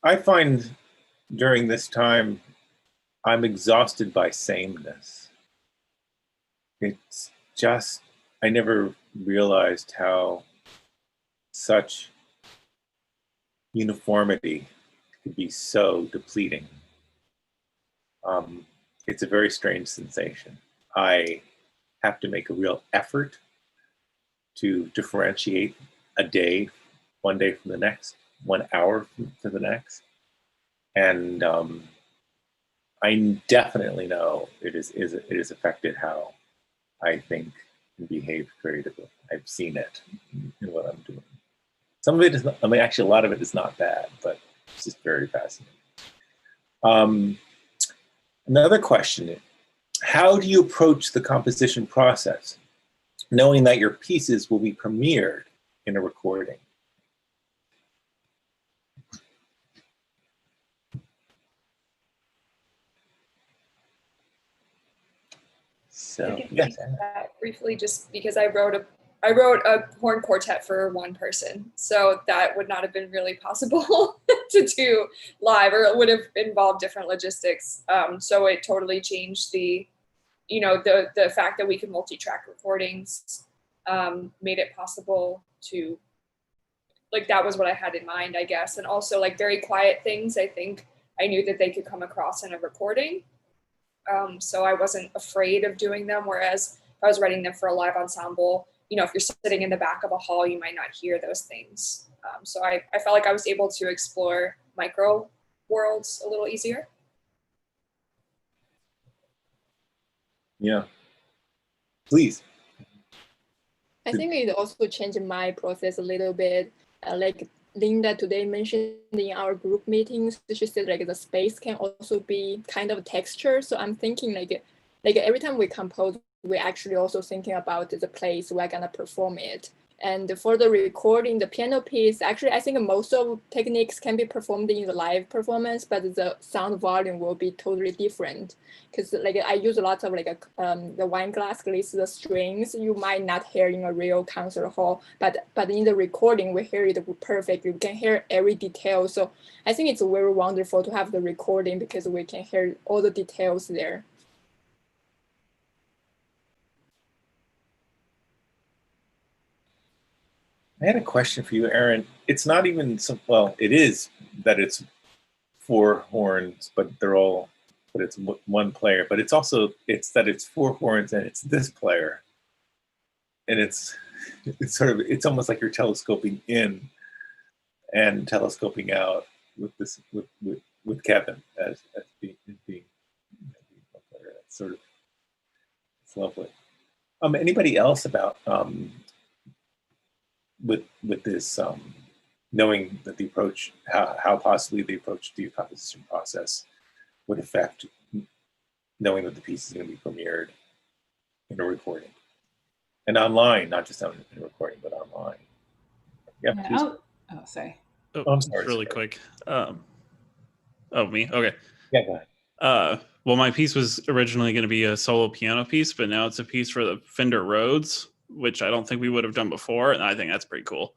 I find during this time, I'm exhausted by sameness. It's just, I never realized how such uniformity could be so depleting. It's a very strange sensation. I have to make a real effort to differentiate a day, one day from the next, 1 hour to the next. And I definitely know it has affected how I think and behave creatively. I've seen it in what I'm doing. Some of it is not, actually a lot of it is not bad, but it's just very fascinating. Another question, how do you approach the composition process, knowing that your pieces will be premiered in a recording? So I can yes, speak to that briefly, just because I wrote a horn quartet for one person, so that would not have been really possible to do live, or it would have involved different logistics. So it totally changed the fact that we could multi-track recordings, made it possible to, like, that was what I had in mind, I guess. And also, like, very quiet things, I think I knew that they could come across in a recording. So I wasn't afraid of doing them. Whereas if I was writing them for a live ensemble, if you're sitting in the back of a hall, you might not hear those things. So I felt like I was able to explore micro worlds a little easier. Yeah. Please. I think it also changed my process a little bit. Like Linda today mentioned in our group meetings, she said like the space can also be kind of texture. So I'm thinking like every time we compose, we're actually also thinking about the place we're gonna perform it. And for the recording, the piano piece, actually, I think most of techniques can be performed in the live performance, but the sound volume will be totally different. Because like I use a lot of like the wine glass glaze, the strings you might not hear in a real concert hall, but in the recording we hear it perfect. You can hear every detail. So I think it's very wonderful to have the recording because we can hear all the details there. I had a question for you, Erin. It's not even well, it is that it's 4 horns, but it's one player. But it's that it's 4 horns and it's this player, and it's almost like you're telescoping in and telescoping out with this with Kevin as being one player. It's it's lovely. Anybody else about with this, knowing that the approach, how possibly the approach to the composition process would affect knowing that the piece is going to be premiered in a recording and online, not just in a recording, but online. Yeah. Sorry. Oh, I'm sorry. Really quick. Me? Okay. Yeah, go ahead. Well, my piece was originally going to be a solo piano piece, but now it's a piece for the Fender Rhodes, which I don't think we would have done before, and I think that's pretty cool.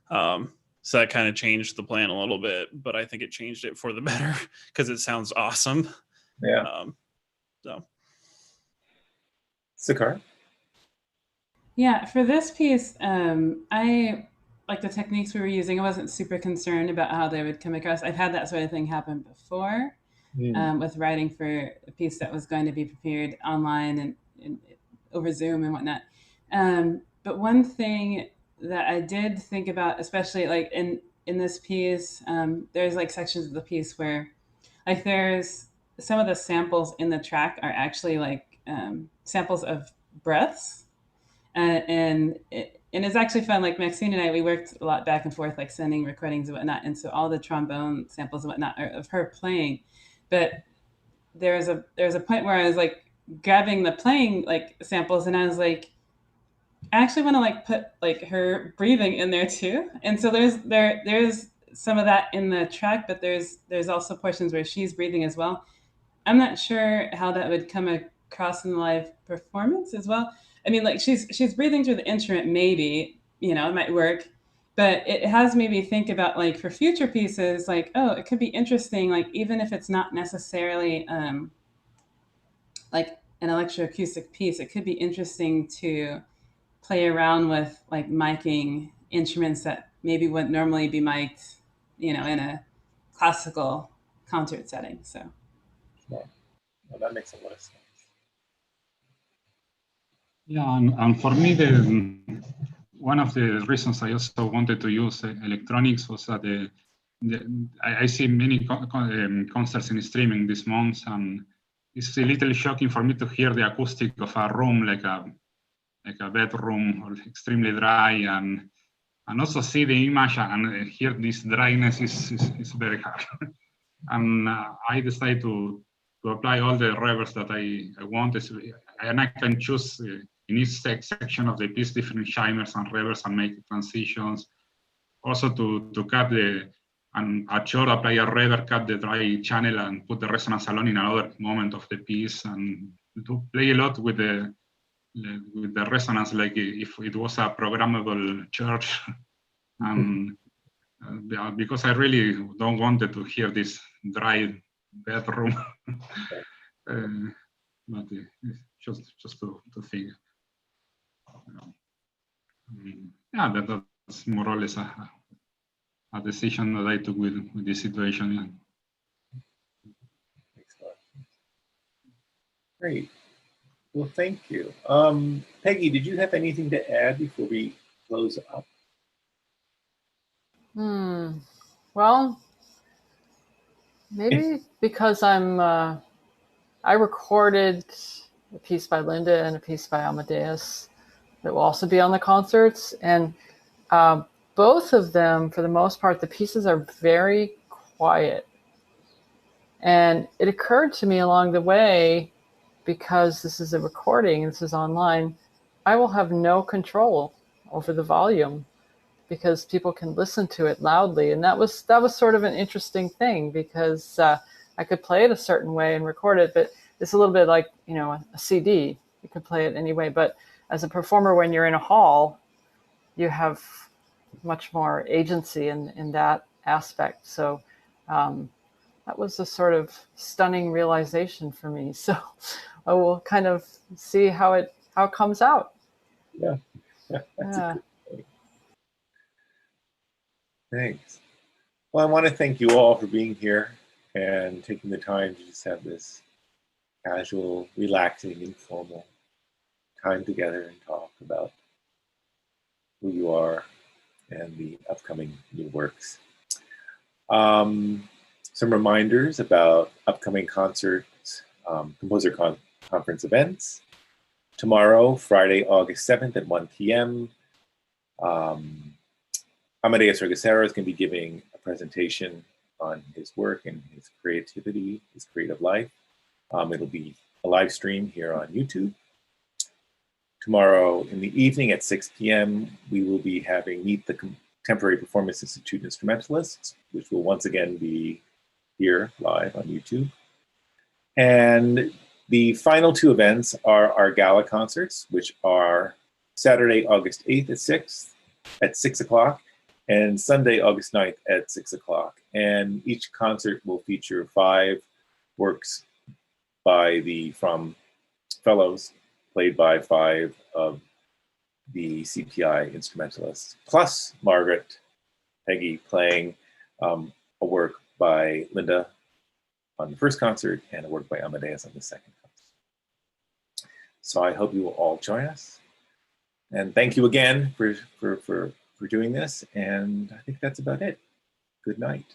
So that kind of changed the plan a little bit, but I think it changed it for the better because it sounds awesome. Yeah. Sakari? Yeah, for this piece, I like the techniques we were using. I wasn't super concerned about how they would come across. I've had that sort of thing happen before with writing for a piece that was going to be prepared online and over Zoom and whatnot. But one thing that I did think about, especially like in this piece, there's like sections of the piece where like there's some of the samples in the track are actually like samples of breaths. And it's actually fun. Like Maxine and I, we worked a lot back and forth, like sending recordings and whatnot. And so all the trombone samples and whatnot are of her playing. But there's a point where I was like grabbing the playing like samples, and I was like, I actually want to like put like her breathing in there too. And so there's some of that in the track, but there's also portions where she's breathing as well. I'm not sure how that would come across in the live performance as well. I mean, like she's breathing through the instrument, maybe, it might work, but it has made me think about like for future pieces, like, oh, it could be interesting, like even if it's not necessarily like an electroacoustic piece, it could be interesting to play around with like miking instruments that maybe wouldn't normally be mic'd, in a classical concert setting. So well, that makes a lot of sense. Yeah, and for me, one of the reasons I also wanted to use electronics was that I see many concerts in streaming this month, and it's a little shocking for me to hear the acoustic of a room like a bedroom, or extremely dry, and also see the image and hear this dryness is very hard. And I decided to apply all the reverbs that I want, and I can choose in each section of the piece different chimers and reverbs and make transitions. Also to cut at short apply a reverb, cut the dry channel, and put the resonance alone in another moment of the piece. And to play a lot with the resonance, like if it was a programmable church, and because I really don't wanted to hear this dry bedroom. But just to think, yeah, that's more or less a decision that I took with this situation. Great. Well, thank you. Peggy, did you have anything to add before we close up? Well, maybe because I recorded a piece by Linda and a piece by Amadeus that will also be on the concerts. And both of them, for the most part, the pieces are very quiet. And it occurred to me along the way, because this is a recording, this is online, I will have no control over the volume because people can listen to it loudly. And that was sort of an interesting thing, because I could play it a certain way and record it, but it's a little bit like, you know, a CD. You can play it anyway, but as a performer, when you're in a hall, you have much more agency in that aspect. So that was a sort of stunning realization for me. So I will kind of see how it comes out. Yeah. That's Thanks. Well, I want to thank you all for being here and taking the time to just have this casual, relaxing, informal time together and talk about who you are and the upcoming new works. Some reminders about upcoming concerts, composer conference events. Tomorrow, Friday, August 7th at 1 p.m. Amadeus Regasera is going to be giving a presentation on his work and his creativity, his creative life. It'll be a live stream here on YouTube. Tomorrow in the evening at 6 p.m., we will be having Meet the Contemporary Performance Institute Instrumentalists, which will once again be here live on YouTube. And the final two events are our gala concerts, which are Saturday, August 8th at 6 o'clock, and Sunday, August 9th at 6 o'clock. And each concert will feature 5 works by the Fromm Fellows, played by 5 of the CPI instrumentalists, plus Margaret, Peggy playing a work by Linda on the first concert and a work by Amadeus on the second concert. So I hope you will all join us. And thank you again for doing this. And I think that's about it. Good night.